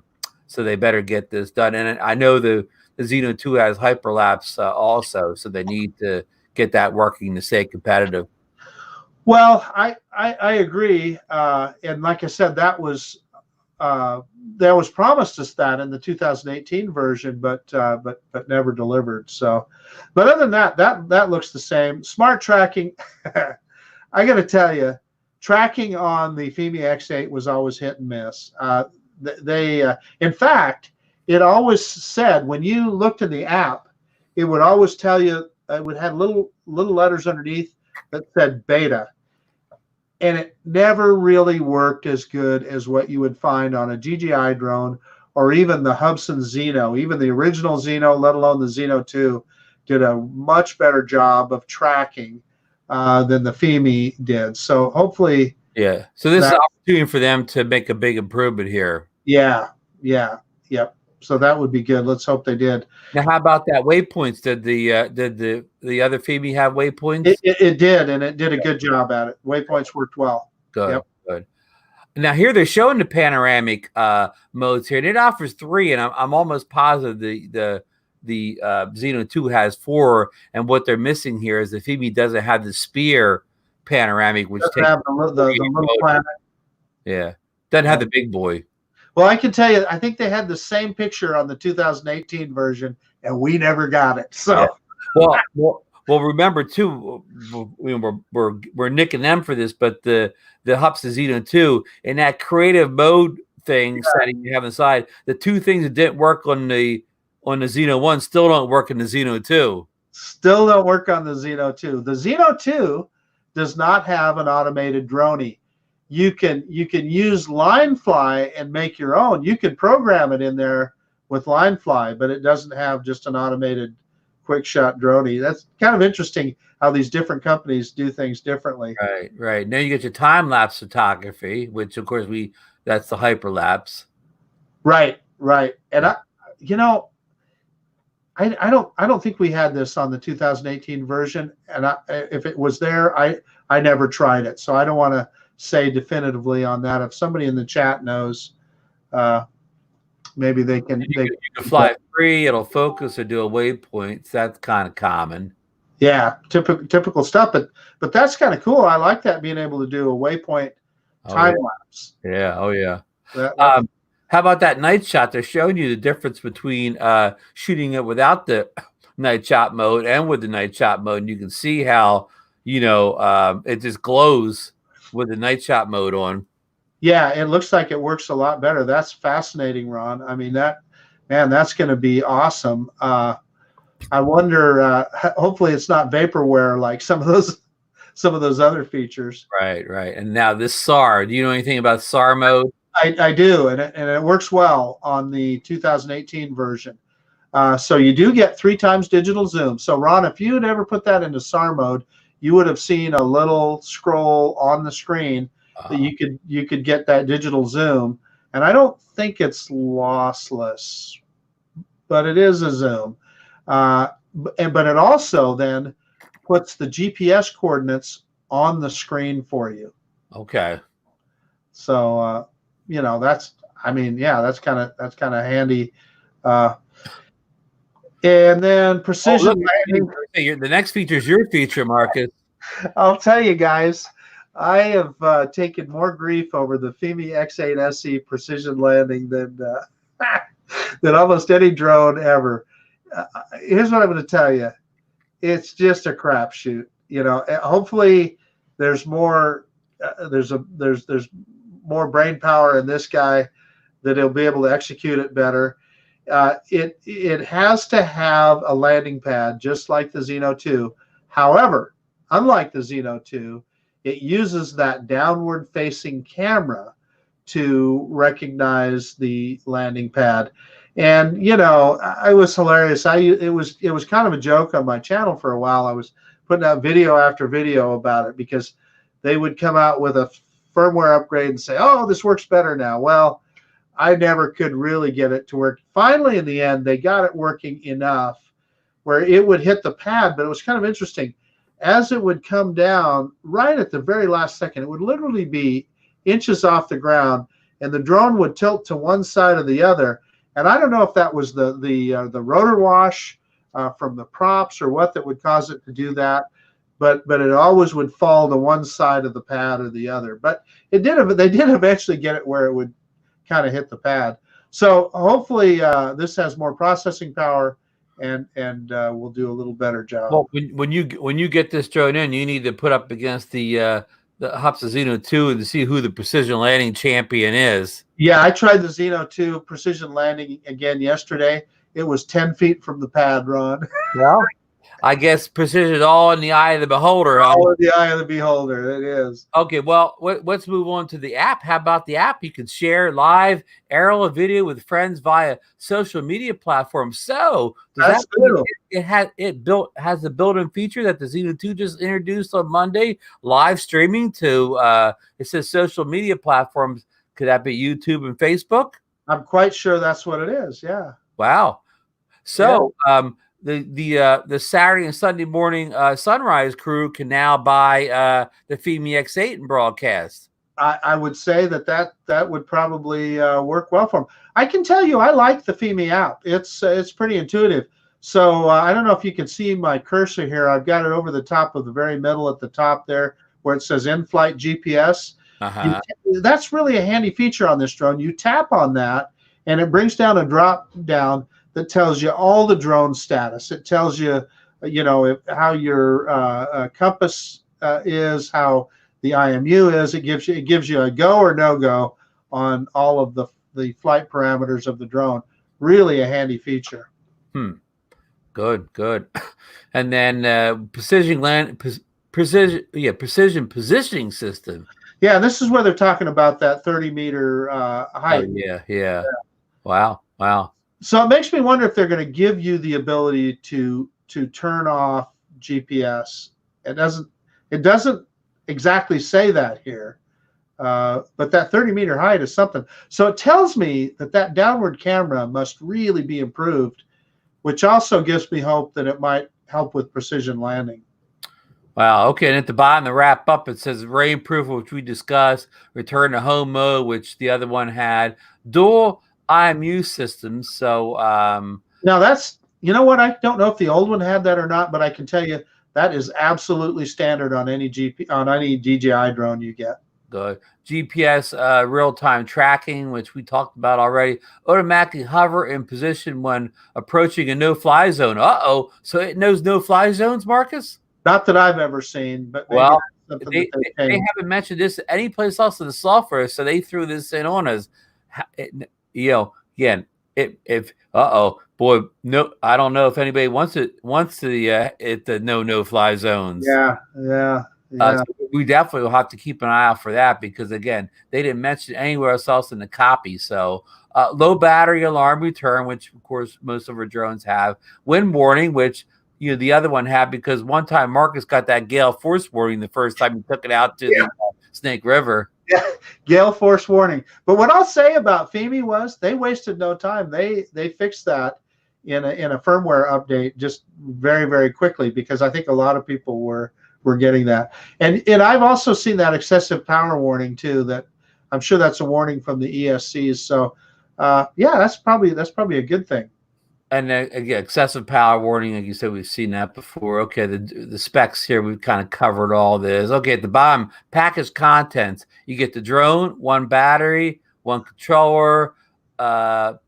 they better get this done. And I know the Xeno 2 has Hyperlapse also, so they need to get that working to stay competitive. Well, I agree, and like I said, that was promised us that in the 2018 version, but never delivered. So, but other than that looks the same. Smart tracking, I got to tell you, tracking on the Fimi X8 was always hit and miss. In fact, it always said when you looked in the app, it would always tell you, it would have little letters underneath that said beta, and it never really worked as good as what you would find on a DJI drone or even the Hubsan Xeno. Even the original Xeno, let alone the Xeno 2, did a much better job of tracking than the Fimi did. So hopefully, yeah. So this is an opportunity for them to make a big improvement here. Yeah, yeah, yep. So that would be good. Let's hope they did. Now, how about that waypoints? Did the other Fimi have waypoints? It did, and it did a good job at it. Waypoints worked well. Good, yep. Good. Now here they're showing the panoramic modes here, and it offers 3, and I'm almost positive the Xeno 2 has 4, and what they're missing here is the Fimi doesn't have the spear panoramic, which takes have the little planet. Yeah, doesn't have the big boy. Well, I can tell you, I think they had the same picture on the 2018 version, and we never got it. So, yeah. Well, remember too, we're nicking them for this, but the Hubsan Xeno 2 in that creative mode thing setting you have inside, the 2 things that didn't work on the Xeno 1 still don't work in the Xeno 2. Still don't work on the Xeno 2. The Xeno 2 does not have an automated droney. You can use LineFly and make your own. You can program it in there with LineFly, but it doesn't have just an automated quick shot droney. That's kind of interesting how these different companies do things differently. Right. Now you get your time-lapse photography, which of course that's the Hyperlapse. Right. And I don't think we had this on the 2018 version, and if it was there, I never tried it, so I don't want to say definitively on that. If somebody in the chat knows, maybe they can. You can fly free. It'll focus or do a waypoint. That's kind of common. Yeah, typical stuff. But that's kind of cool. I like that, being able to do a waypoint time lapse. Yeah. Oh yeah. How about that night shot? They're showing you the difference between shooting it without the night shot mode and with the night shot mode, and you can see how it just glows with the night shot mode on. Yeah, it looks like it works a lot better. That's fascinating, Ron. I mean, that's going to be awesome. I wonder. Hopefully, it's not vaporware like some of those other features. Right. And now this SAR. Do you know anything about SAR mode? I do, and it works well on the 2018 version. So you do get 3 times digital zoom. So Ron, if you had ever put that into SAR mode, you would have seen a little scroll on the screen that you could get that digital zoom. And I don't think it's lossless, but it is a zoom. But it also then puts the GPS coordinates on the screen for you. Okay. So that's kind of handy. And then precision. The next feature is your feature, Marcus. I'll tell you guys, I have taken more grief over the Fimi X8 SE precision landing than almost any drone ever. Here's what I'm going to tell you: it's just a crapshoot. Hopefully, there's more. There's more brain power in this guy that he'll be able to execute it better. It has to have a landing pad just like the Xeno 2. However, unlike the Xeno 2, it uses that downward facing camera to recognize the landing pad. And I was hilarious. It was kind of a joke on my channel for a while. I was putting out video after video about it because they would come out with a firmware upgrade and say, "Oh, this works better now." Well, I never could really get it to work. Finally, in the end, they got it working enough where it would hit the pad, but it was kind of interesting. As it would come down, right at the very last second, it would literally be inches off the ground, and the drone would tilt to one side or the other. And I don't know if that was the rotor wash from the props or what that would cause it to do that, but it always would fall to one side of the pad or the other. But they did eventually get it where it would kind of hit the pad. So hopefully this has more processing power and we'll do a little better job. Well, when you get this drone in, you need to put up against the Hubsan Zeno 2 to see who the precision landing champion is. Yeah, I tried the Zeno 2 precision landing again yesterday. It was 10 feet from the pad, Ron. Well, I guess precision is all in the eye of the beholder. All in the eye of the beholder. It is. Okay, well, let's move on to the app. How about the app? You can share live aerial video with friends via social media platforms. So That's true. It has the built-in feature that the Zeno 2 just introduced on Monday, live streaming to it says social media platforms. Could that be YouTube and Facebook? I'm quite sure that's what it is. Yeah. Wow. So the Saturday and Sunday morning sunrise crew can now buy the Fimi X8 and broadcast. I would say that would probably work well for them. I can tell you, I like the Fimi app. It's pretty intuitive. So I don't know if you can see my cursor here. I've got it over the top of the very middle at the top there where it says in-flight GPS. That's really a handy feature on this drone. You tap on that, and it brings down a drop down that tells you all the drone status. It tells you, how your compass is, how the IMU is. It gives you a go or no go on all of the flight parameters of the drone. Really a handy feature. Good. And then precision positioning system. Yeah, this is where they're talking about that 30-meter height. Oh, yeah. Wow. So it makes me wonder if they're going to give you the ability to turn off GPS. It doesn't exactly say that here, but that 30-meter height is something. So it tells me that downward camera must really be improved, which also gives me hope that it might help with precision landing. Wow. Okay. And at the bottom, to wrap up, it says rain proof, which we discussed, return to home mode, which the other one had, dual IMU systems. So now that's, I don't know if the old one had that or not, but I can tell you that is absolutely standard on any DJI drone you get. Good. GPS real-time tracking, which we talked about already. Automatically hover in position when approaching a no-fly zone. So it knows no-fly zones, Marcus? Not that I've ever seen, but well, they haven't mentioned this any place else in the software, so they threw this in on us. Again, boy, no, I don't know if anybody wants the no-fly zones. Yeah. So we definitely will have to keep an eye out for that because, again, they didn't mention anywhere else in the copy. So low battery alarm return, which, of course, most of our drones have. Wind warning, which the other one had because one time Marcus got that gale force warning the first time he took it out to the Snake River. Yeah, gale force warning. But what I'll say about Fimi was they wasted no time. They fixed that in a firmware update just very, very quickly because I think a lot of people were getting that. And I've also seen that excessive power warning too. That I'm sure that's a warning from the ESCs. So that's probably a good thing. And again, excessive power warning, like you said, we've seen that before. Okay, the specs here, we've kind of covered all this. Okay, at the bottom, package contents. You get the drone, one battery, one controller, props,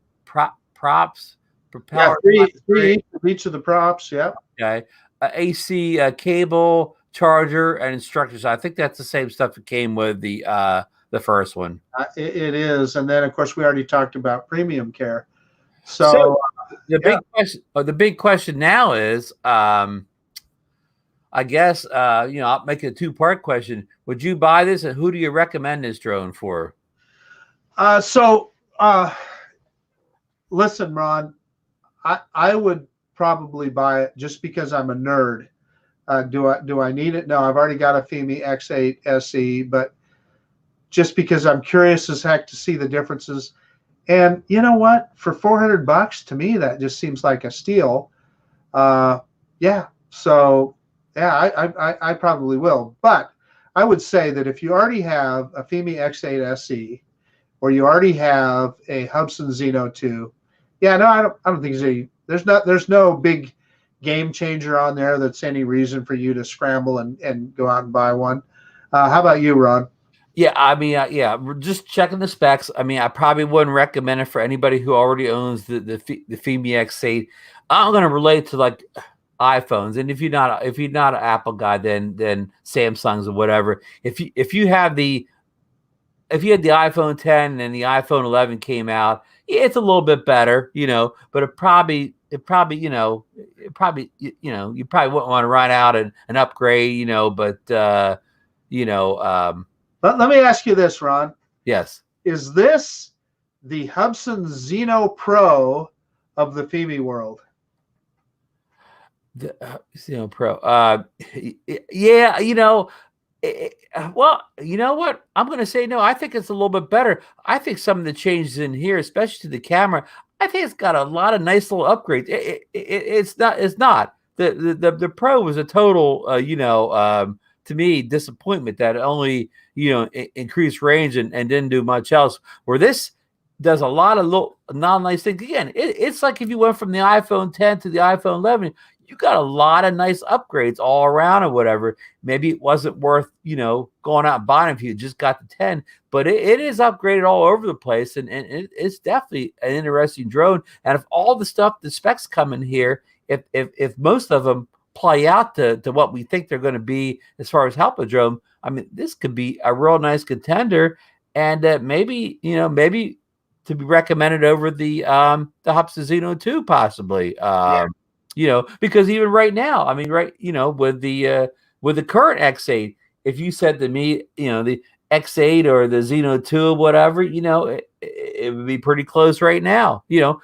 propeller. Three of each of the props, yeah. Okay, AC cable, charger, and instructors. I think that's the same stuff that came with the first one. It is, and then, of course, we already talked about premium care. So the big question now is, I guess, I'll make it a two-part question. Would you buy this, and who do you recommend this drone for? Listen, Ron, I would probably buy it just because I'm a nerd. Do I need it? No, I've already got a Fimi X8 SE, but just because I'm curious as heck to see the differences. And you know what? For $400, to me, that just seems like a steal. I probably will. But I would say that if you already have a Fimi X8 SE, or you already have a Hubsan Zeno 2, I don't think there's no big game changer on there that's any reason for you to scramble and go out and buy one. How about you, Ron? Yeah, I mean, we're just checking the specs. I mean, I probably wouldn't recommend it for anybody who already owns the Fimi X8. I'm going to relate to like iPhones, and if you're not an Apple guy, then Samsungs or whatever. If you had the iPhone 10 and the iPhone 11 came out, yeah, it's a little bit better, but you probably you probably wouldn't want to run out and upgrade, but Let me ask you this, Ron. yes. Is this the Hubsan Xeno Pro of the Fimi world? The Xeno Pro. Yeah, well, you know what? I'm going to say no. I think it's a little bit better. I think some of the changes in here, especially to the camera, I think it's got a lot of nice little upgrades. It's not. It's not. The Pro was a total, to me, disappointment that it only, increased range and didn't do much else. Where this does a lot of little non-nice things. Again, it's like if you went from the iPhone 10 to the iPhone 11, you got a lot of nice upgrades all around or whatever. Maybe it wasn't worth, going out and buying if you just got the 10, but it is upgraded all over the place. And it's definitely an interesting drone. And if all the specs come in here, if most of them play out to what we think they're going to be as far as help a drone, I mean, this could be a real nice contender. And maybe to be recommended over the Hubsan Xeno 2 possibly. Because even right now, I mean, with the current X8, if you said to me, the X8 or the Xeno 2 or whatever, it would be pretty close right now. In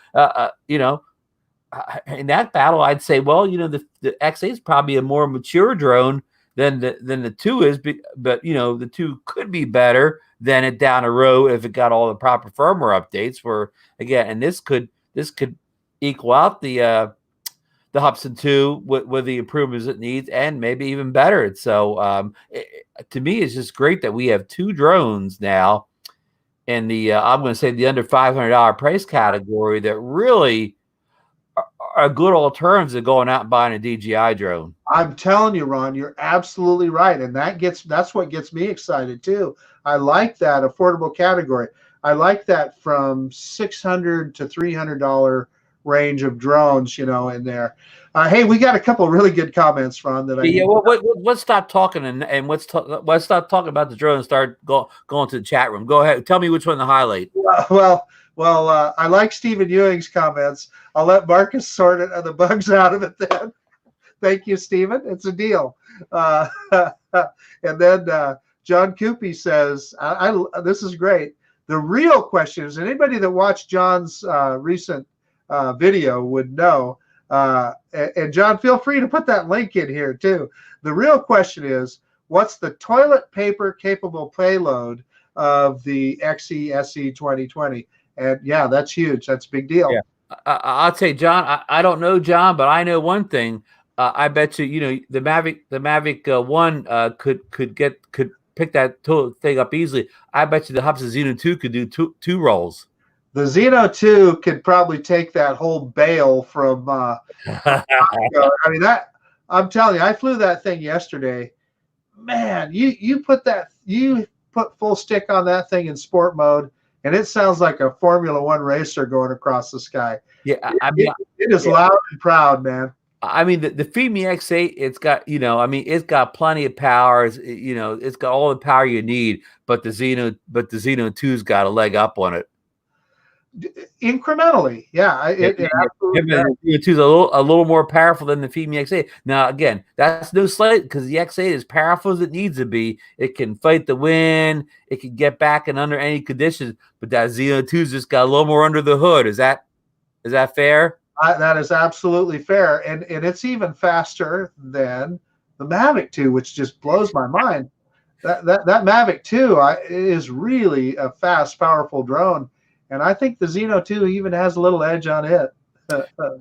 that battle, I'd say, well, the X8 is probably a more mature drone than the 2 is, but the 2 could be better than it down the road if it got all the proper firmware updates. Where again, and this could equal out the Hubsan 2 with the improvements it needs, and maybe even better. So to me, it's just great that we have 2 drones now in the I'm going to say the under $500 price category that really are good alternatives to going out and buying a DJI drone. I'm telling you, Ron, you're absolutely right, and that's what gets me excited too. I like that affordable category. I like that from $600 to $300 range of drones, in there. Hey, we got a couple of really good comments, Ron. Let's stop talking and let's stop talking about the drone and start going to the chat room. Go ahead, tell me which one to highlight. Well, I like Stephen Ewing's comments. I'll let Marcus sort the bugs out of it then. Thank you, Stephen. It's a deal. And then John Coopy says, this is great. The real question is, anybody that watched John's recent video would know, and John, feel free to put that link in here too. The real question is, what's the toilet paper capable payload of the XE SE 2020? And yeah, that's huge. That's a big deal. Yeah. I'll say, John, I don't know, John, but I know one thing. I bet you, the Mavic 1 could pick that thing up easily. I bet you the Hubsan Xeno 2 could do two rolls. The Xeno 2 could probably take that whole bale from. I mean, I'm telling you, I flew that thing yesterday. Man, you put full stick on that thing in sport mode, and it sounds like a Formula One racer going across the sky. Yeah, it is loud and proud, man. I mean, the Fimi X8, it's got, it's got plenty of power. It's got all the power you need, but the Xeno 2's got a leg up on it. Incrementally, yeah. The Xeno 2's a little more powerful than the Fimi X8. Now, again, that's no slight, because the X8 is powerful as it needs to be. It can fight the wind. It can get back and under any conditions. But that Xeno 2's just got a little more under the hood. Is that fair? That is absolutely fair, and it's even faster than the Mavic 2, which just blows my mind. That Mavic 2 is really a fast, powerful drone, and I think the Xeno 2 even has a little edge on it.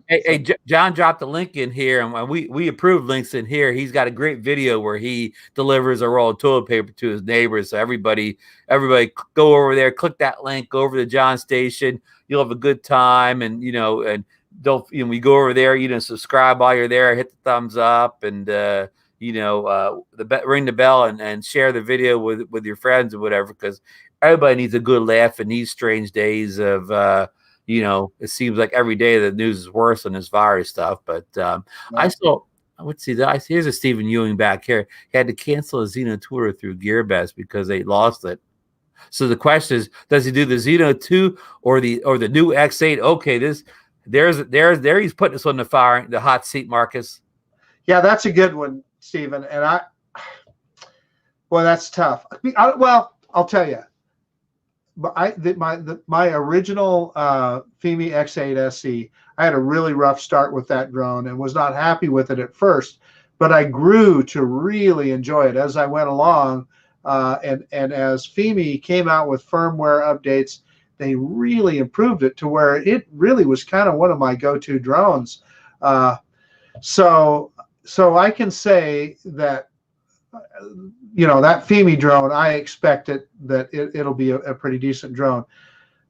Hey, John dropped a link in here, and we approve links in here. He's got a great video where he delivers a roll of toilet paper to his neighbors. So everybody go over there, click that link, go over to John's station. You'll have a good time, and don't we go over there, subscribe while you're there, hit the thumbs up, and ring the bell and share the video with your friends or whatever, because everybody needs a good laugh in these strange days of it seems like every day the news is worse on this virus stuff. But I saw, let's see, here's a Stephen Ewing back here. He had to cancel a Xeno tour through GearBest because they lost it. So the question is, does he do the Xeno 2 or the new X8? Okay, there he's putting us on the hot seat, Marcus. Yeah, that's a good one, Stephen. And boy, that's tough. Well, I'll tell you. My original Fimi X8 SE, I had a really rough start with that drone and was not happy with it at first, but I grew to really enjoy it as I went along. And as Fimi came out with firmware updates, they really improved it to where it really was kind of one of my go-to drones. So I can say that, that Fimi drone, I expect that it'll be a pretty decent drone.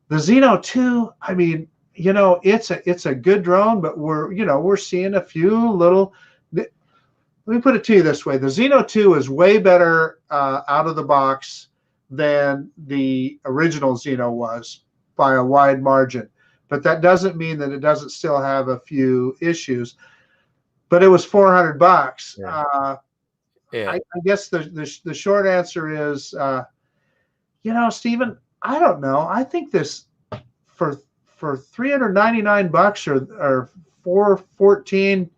The Xeno 2, I mean, it's a good drone, but we're seeing a few little. Let me put it to you this way: the Xeno 2 is way better out of the box than the original Xeno was by a wide margin. But that doesn't mean that it doesn't still have a few issues. But it was $400. Yeah. I guess the short answer is, Stephen, I don't know. I think this for $399 or $414.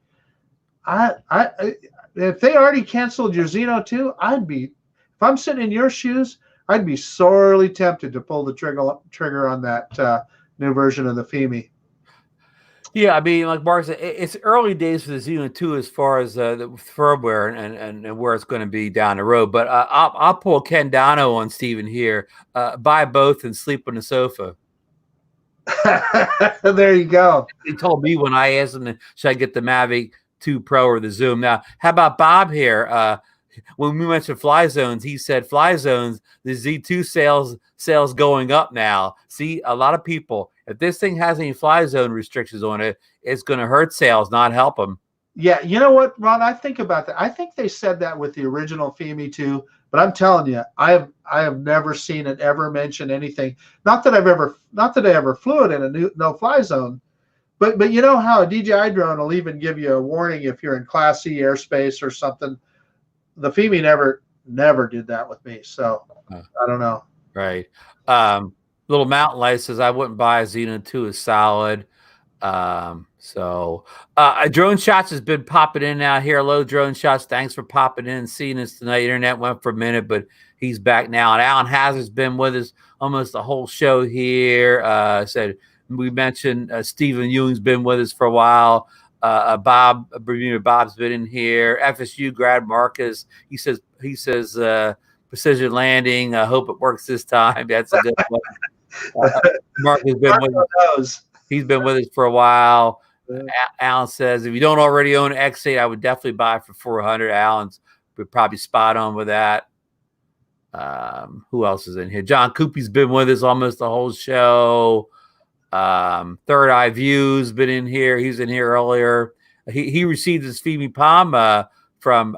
If they already canceled your Xeno 2, if I'm sitting in your shoes, I'd be sorely tempted to pull the trigger on that new version of the Fimi. Yeah, I mean, like Mark said, it's early days for the Xeno 2 as far as the firmware and where it's going to be down the road. But I'll pull Ken Dono on Steven here. Buy both and sleep on the sofa. There you go. He told me when I asked him, should I get the Mavic 2 Pro or the Zoom? Now, how about Bob here? When we mentioned Fly Zones, he said Fly Zones, the Z2 sales going up now. See, a lot of people, if this thing has any Fly Zone restrictions on it, it's going to hurt sales, not help them. Yeah, you know what, Ron? I think about that. I think they said that with the original Fimi too, but I'm telling you, I have never seen it ever mention anything. Not that I ever flew it in a no fly zone, but you know how a DJI drone will even give you a warning if you're in Class C airspace or something. The Fimi never did that with me, so I don't know. Right. Little Mountain Light says I wouldn't buy a Xeno 2 is solid. Drone Shots has been popping in out here. Hello, Drone Shots. Thanks for popping in and seeing us tonight. Internet went for a minute, but he's back now. And Alan Hazard's been with us almost the whole show here. Said we mentioned Stephen Ewing's been with us for a while. Bermuda Bob's been in here. FSU grad Marcus. He says precision landing. I hope it works this time. That's a good one. Mark has been with us. He's been with us for a while. Alan says, if you don't already own an X8, I would definitely buy it for $400. Alan's probably spot on with that. Who else is in here? John Coopy's been with us almost the whole show. Third Eye View's been in here. He's in here earlier. He received his Fimi Palm from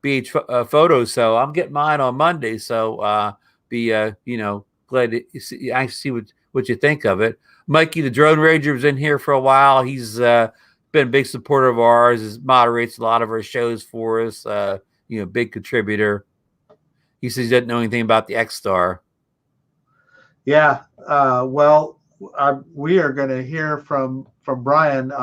BH Photos, so I'm getting mine on Monday. So glad to see what you think of it. Mikey the Drone Ranger was in here for a while. He's been a big supporter of ours. He moderates a lot of our shows for us. Big contributor. He says he doesn't know anything about the X-Star. Yeah. We are going to hear from Brian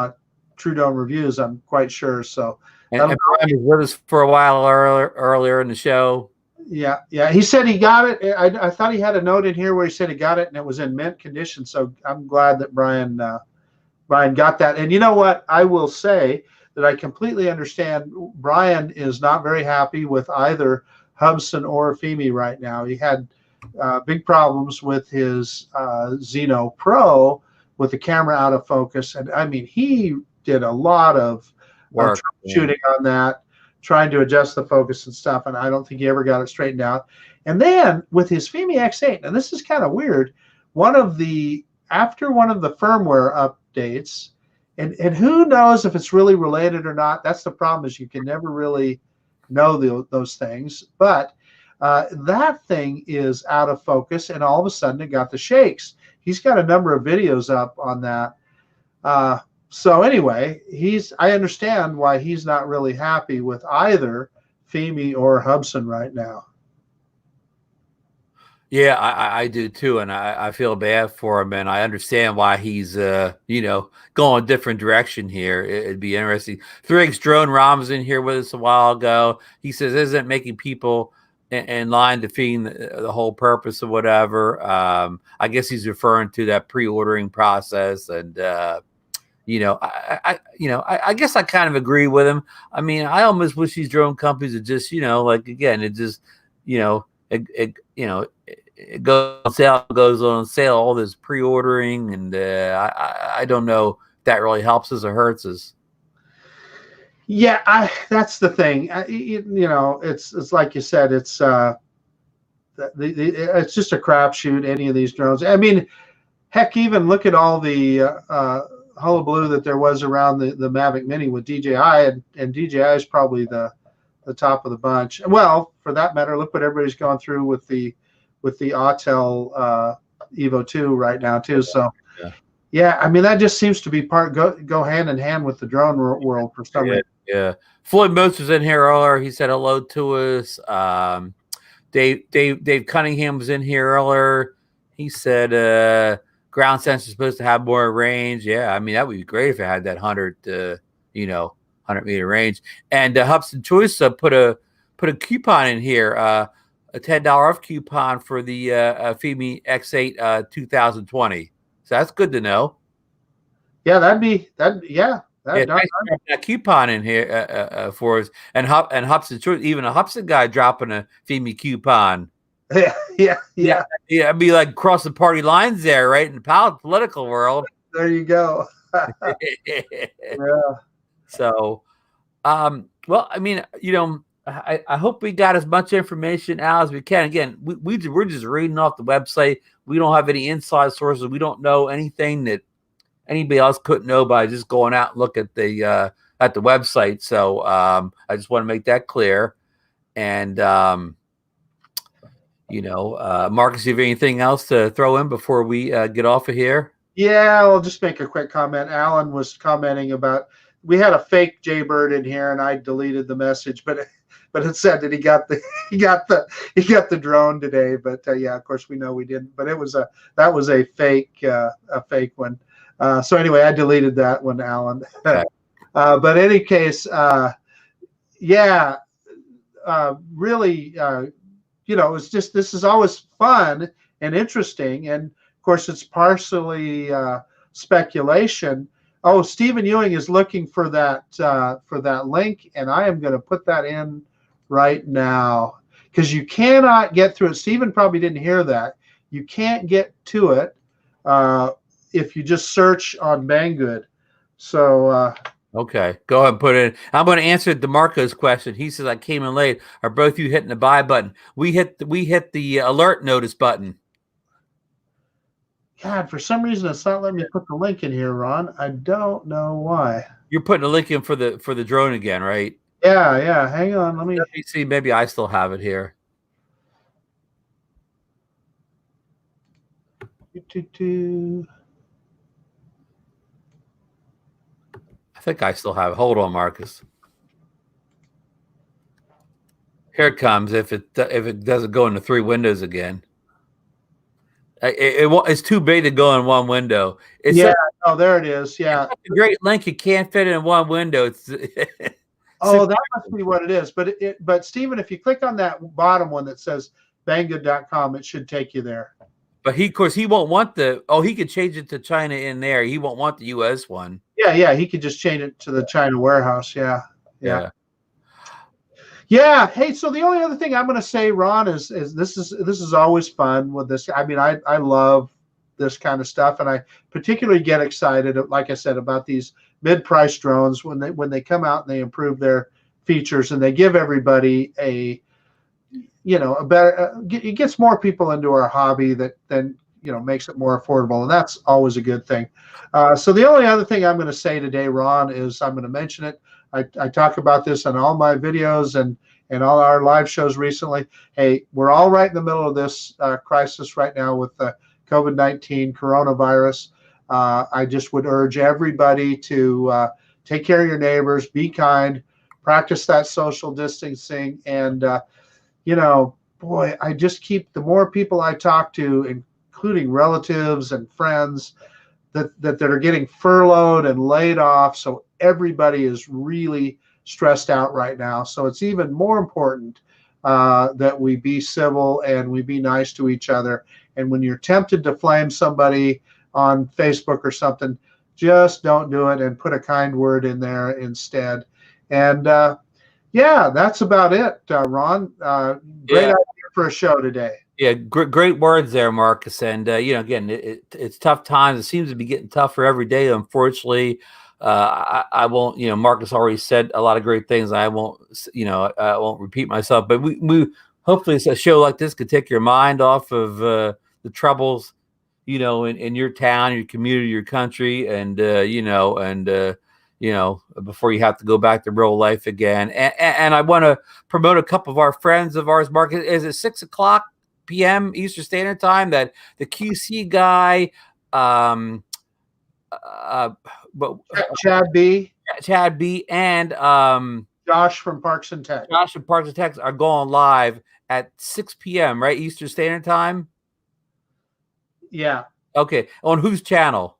True Dome Reviews, I'm quite sure. So and Brian was with us for a while earlier in the show. Yeah. He said he got it. I thought he had a note in here where he said he got it and it was in mint condition. So I'm glad that Brian got that. And you know what? I will say that I completely understand. Brian is not very happy with either Hubsan or Fimi right now. He had big problems with his Xeno Pro with the camera out of focus. And I mean, he did a lot of work shooting on that, trying to adjust the focus and stuff, and I don't think he ever got it straightened out. And then with his Fimi X8, and this is kind of weird, after one of the firmware updates, and who knows if it's really related or not. That's the problem, is you can never really know those things. But that thing is out of focus, and all of a sudden it got the shakes. he's got a number of videos up on that. So anyway, I understand why he's not really happy with either Fimi or Hubsan right now. Yeah, I do too, and I feel bad for him, and I understand why he's you know, going a different direction here. It'd be interesting. 3X Drone Rom was in here with us a while ago. He says, "Isn't making people in line defeating the whole purpose of whatever?" I guess he's referring to that pre-ordering process, and you know, I guess I kind of agree with him. I mean, I almost wish these drone companies would just, you know, like, again, it just, you know, it goes on sale, all this pre-ordering, and I don't know if that really helps us or hurts us. Yeah, that's the thing. You know, it's like you said, it's it's just a crapshoot. Any of these drones. I mean, heck, even look at all the hullabaloo that there was around the Mavic Mini with DJI, and DJI is probably the top of the bunch. Well, for that matter, look what everybody's going through with the Autel Evo 2 right now too. So yeah, I mean, that just seems to be go hand in hand with the drone world for some reason. Yeah, Floyd Moats was in here earlier. He said hello to us. Dave Cunningham was in here earlier. He said ground sensor is supposed to have more range. Yeah, I mean, that would be great if it had that 100 you know, 100-meter range. And Hubsan Choice put a coupon in here, a $10 off coupon for the Fimi X8 2020. So that's good to know. Yeah, yeah. A coupon in here for us, and Hubsan Choice, even a Hubsan guy dropping a Fimi coupon. Yeah. I'd be like crossing party lines there, right, in the political world. There you go. Yeah. So, well, I mean, you know, I hope we got as much information out as we can. Again, we're just reading off the website. We don't have any inside sources. We don't know anything that anybody else couldn't know by just going out and look at the website. So I just want to make that clear. And you know, Marcus, you have anything else to throw in before we get off of here? Yeah, I'll just make a quick comment. Alan was commenting about, we had a fake Jaybird in here, and I deleted the message, but it said that he got the drone today. But yeah, of course we know we didn't. But that was a fake one. So anyway, I deleted that one, Alan. Okay. But in any case, yeah, really, you know, it's just, this is always fun and interesting, and of course it's partially speculation. Oh, Stephen Ewing is looking for that link, and I am going to put that in right now, because you cannot get through it. Stephen probably didn't hear that. You can't get to it if you just search on Banggood. So okay, go ahead and put it in. I'm going to answer DeMarco's question. He says, I came in late. Are both you hitting the buy button? We hit the alert notice button. God, for some reason it's not letting me put the link in here, Ron. I don't know why. You're putting a link in for the drone again, right? Yeah. Hang on, let me see. Maybe I still have it here. I think I still have it. Hold on, Marcus. Here it comes. If it doesn't go into 3 windows again. It's too big to go in one window. Oh, there it is. Yeah, it's a great link. You can't fit it in one window. Oh, that must be what it is. But Stephen, if you click on that bottom one that says Banggood.com, it should take you there. But of course, he won't want he could change it to China in there. He won't want the US one. Yeah. He could just change it to the China warehouse. Yeah. Hey, so the only other thing I'm going to say, Ron, is this is always fun with this. I mean, I love this kind of stuff, and I particularly get excited, like I said, about these mid-price drones when they come out and they improve their features and they give everybody a better. It gets more people into our hobby then makes it more affordable, and that's always a good thing. So the only other thing I'm going to say today, Ron, is I'm going to mention it. I talk about this on all my videos and all our live shows recently. Hey, we're all right in the middle of this crisis right now with COVID-19 coronavirus. I just would urge everybody to take care of your neighbors, be kind, practice that social distancing, and boy, I just keep, the more people I talk to, including relatives and friends, that are getting furloughed and laid off. So everybody is really stressed out right now. So it's even more important that we be civil and we be nice to each other. And when you're tempted to flame somebody on Facebook or something, just don't do it, and put a kind word in there instead. And yeah, that's about it, Ron. Great idea for a show today. Yeah, great words there, Marcus. And again, it's tough times. It seems to be getting tougher every day, unfortunately. I won't, Marcus already said a lot of great things. I won't, I won't repeat myself. But we hopefully a show like this could take your mind off of the troubles, in your town, your community, your country, and before you have to go back to real life again. And I want to promote a couple of our friends of ours. Marcus, is it 6:00 p.m. Eastern Standard Time that the QC guy, Chad B, and Josh from Parks and Tech. Josh from Parks and Tech are going live at 6 p.m. right, Eastern Standard Time. Yeah. Okay. On whose channel?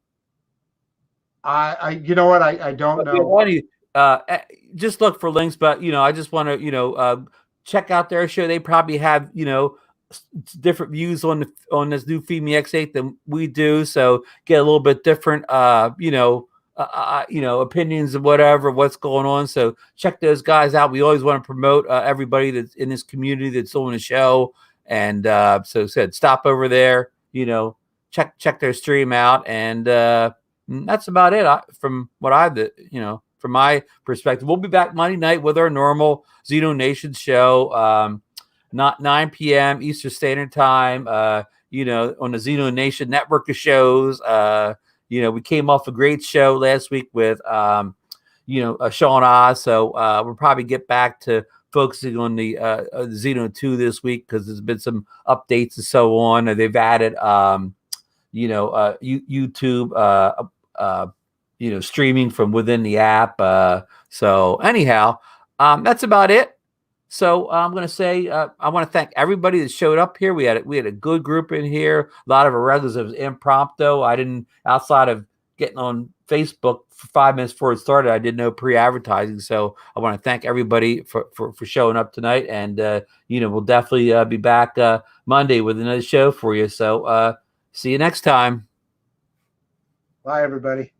You know what? I don't know. Just look for links, but I just want to check out their show. They probably have different views on this new Fimi X8 than we do, so get a little bit different opinions of what's going on. So check those guys out. We always want to promote everybody that's in this community that's on the show, and so stop over there, check their stream out, and that's about it from what from my perspective. We'll be back Monday night with our normal Xeno Nation show, not 9 p.m. Eastern Standard Time, on the Xeno Nation network of shows. We came off a great show last week with, Sean Oz. So we'll probably get back to focusing on the Xeno 2 this week, because there's been some updates and so on. And they've added, YouTube, streaming from within the app. So anyhow, that's about it. So I'm going to say I want to thank everybody that showed up here. We had a good group in here. A lot of our regulars. It was impromptu. I didn't, outside of getting on Facebook for 5 minutes before it started, I did no pre-advertising. So I want to thank everybody for showing up tonight. And we'll definitely be back Monday with another show for you. So see you next time. Bye, everybody.